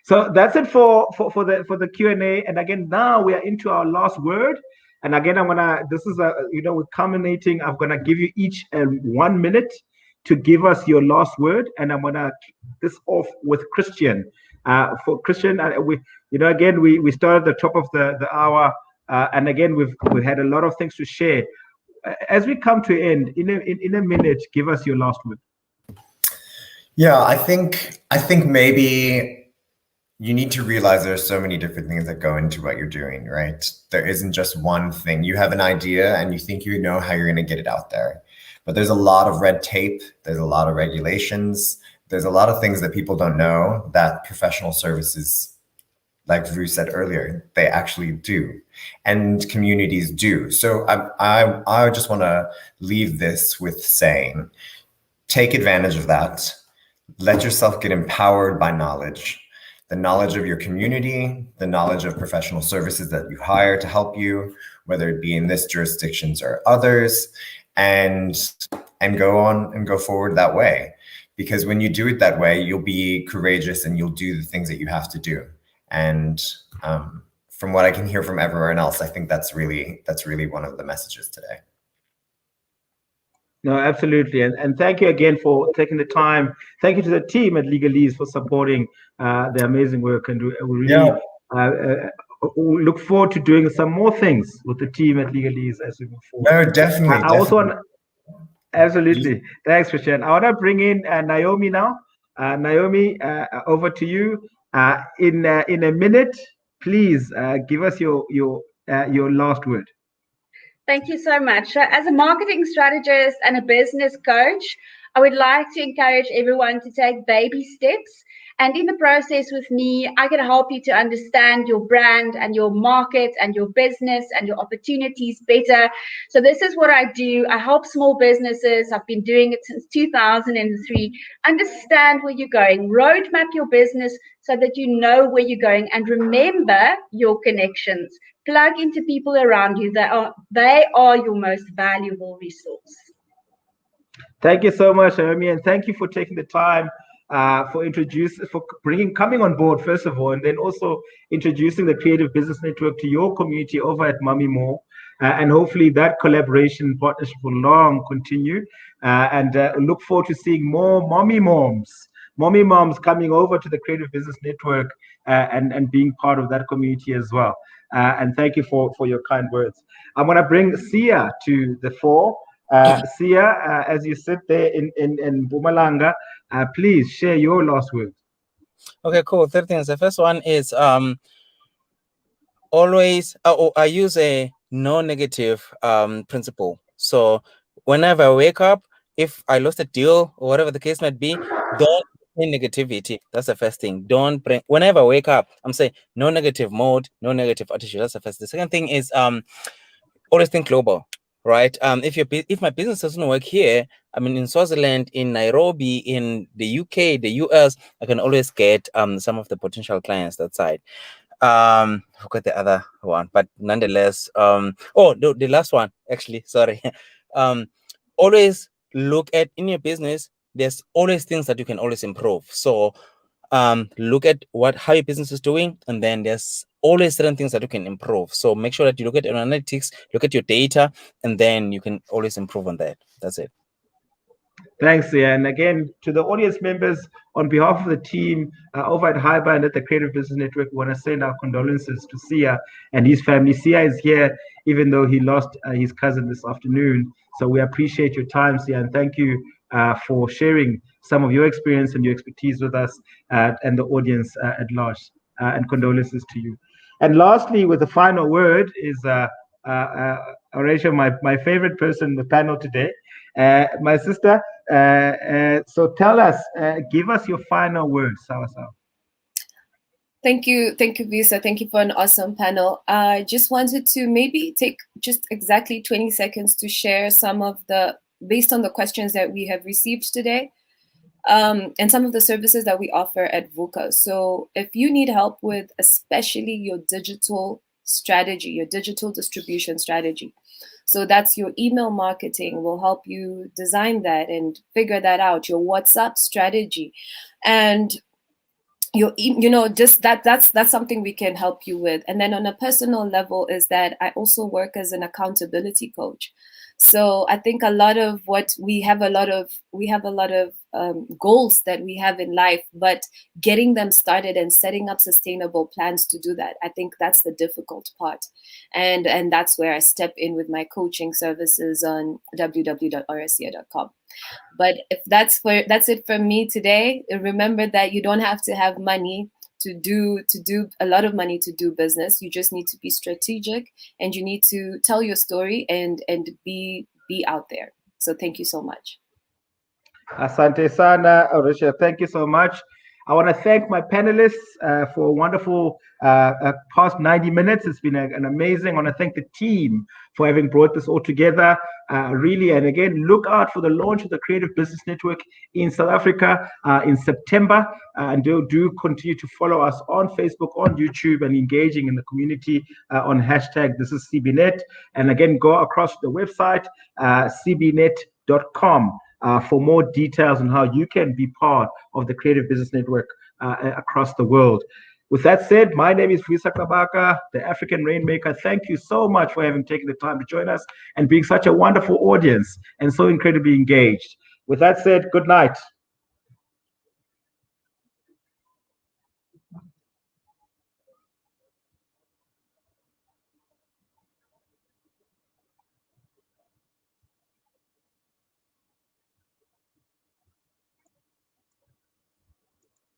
So that's it for the Q&A. And again, now we are into our last word. And again, we're culminating. I'm gonna give you each 1 minute to give us your last word, and I'm gonna kick this off with Christian. For Christian, we started at the top of the hour, and again we've had a lot of things to share. As we come to end, in a minute, give us your last word. Yeah, I think maybe you need to realize there's so many different things that go into what you're doing, right? There isn't just one thing. You have an idea and you think you know how you're going to get it out there. But there's a lot of red tape. There's a lot of regulations. There's a lot of things that people don't know that professional services, like Ru said earlier, they actually do. And communities do. So I just want to leave this with saying, take advantage of that. Let yourself get empowered by knowledge. The knowledge of your community, the knowledge of professional services that you hire to help you, whether it be in this jurisdictions or others, and go on and go forward that way. Because when you do it that way, you'll be courageous and you'll do the things that you have to do. And from what I can hear from everyone else, I think that's really one of the messages today. No, absolutely. And thank you again for taking the time. Thank you to the team at Legalese for supporting the amazing work. And we really look forward to doing some more things with the team at Legalese as we move forward. No, definitely. I also want, absolutely. Thanks, Christian. I want to bring in Naomi now. Naomi, over to you. In a minute, please give us your last word. Thank you so much. So as a marketing strategist and a business coach, I would like to encourage everyone to take baby steps. And in the process with me, I can help you to understand your brand and your market and your business and your opportunities better. So this is what I do. I help small businesses. I've been doing it since 2003. Understand where you're going, roadmap your business so that you know where you're going, and remember your connections. Plug into people around you. They are your most valuable resource. Thank you so much, Naomi, and thank you for taking the time coming on board, first of all, and then also introducing the Creative Business Network to your community over at Mommy More. And hopefully that collaboration partnership will long continue. And look forward to seeing more mommy moms coming over to the Creative Business Network and being part of that community as well. And thank you for your kind words. I'm going to bring Sia to the fore. Sia, as you sit there in Mpumalanga, please share your last words. Okay, cool. 3 things. The first one is always I use a no negative principle. So whenever I wake up, if I lost a deal or whatever the case might be, don't bring negativity. That's the first thing. Don't bring, whenever I wake up, I'm saying no negative mode, no negative attitude. That's the first. The second thing is always think global, right? If my business doesn't work here, I mean in Swaziland, in Nairobi, in the UK, the US, I can always get some of the potential clients that side. I forgot the other one, but nonetheless, the last one, actually, sorry. Always look at, in your business, there's always things that you can always improve. So look at how your business is doing, and then there's always certain things that you can improve. So make sure that you look at your analytics, look at your data, and then you can always improve on that. That's it. Thanks, Sia. And again, to the audience members, on behalf of the team over at HYBR and at the Creative Business Network, we want to send our condolences to Sia and his family. Sia is here, even though he lost his cousin this afternoon. So we appreciate your time, Sia, and thank you for sharing some of your experience and your expertise with us and the audience at large. And condolences to you. And lastly, with the final word is Horatio, my favorite person in the panel today, my sister. So tell us, give us your final words, Sawa. Thank you, Visa. Thank you for an awesome panel. I just wanted to maybe take just exactly 20 seconds to share some of based on the questions that we have received today, and some of the services that we offer at VUCA. So if you need help with especially your digital strategy, your digital distribution strategy, so that's your email marketing, will help you design that and figure that out, your WhatsApp strategy, and just that's something we can help you with. And then on a personal level is that I also work as an accountability coach. So I think a lot of what we have a lot of goals that we have in life, but getting them started and setting up sustainable plans to do that, I think that's the difficult part. And that's where I step in with my coaching services on www.rsca.com. But if that's it for me today, remember that you don't have to have money to do a lot of money to do business. You just need to be strategic, and you need to tell your story and be out there. So thank you so much. Asante sana, Horatio. Thank you so much. I want to thank my panelists for a wonderful past 90 minutes. It's been an amazing. I want to thank the team for having brought this all together. Really, and again, look out for the launch of the Creative Business Network in South Africa in September. And do continue to follow us on Facebook, on YouTube, and engaging in the community on hashtag This Is CBNet. And again, go across the website, cbnet.com. For more details on how you can be part of the Creative Business Network across the world. With that said, my name is Visa Kabaka, the African Rainmaker. Thank you so much for having taken the time to join us and being such a wonderful audience and so incredibly engaged. With that said, good night.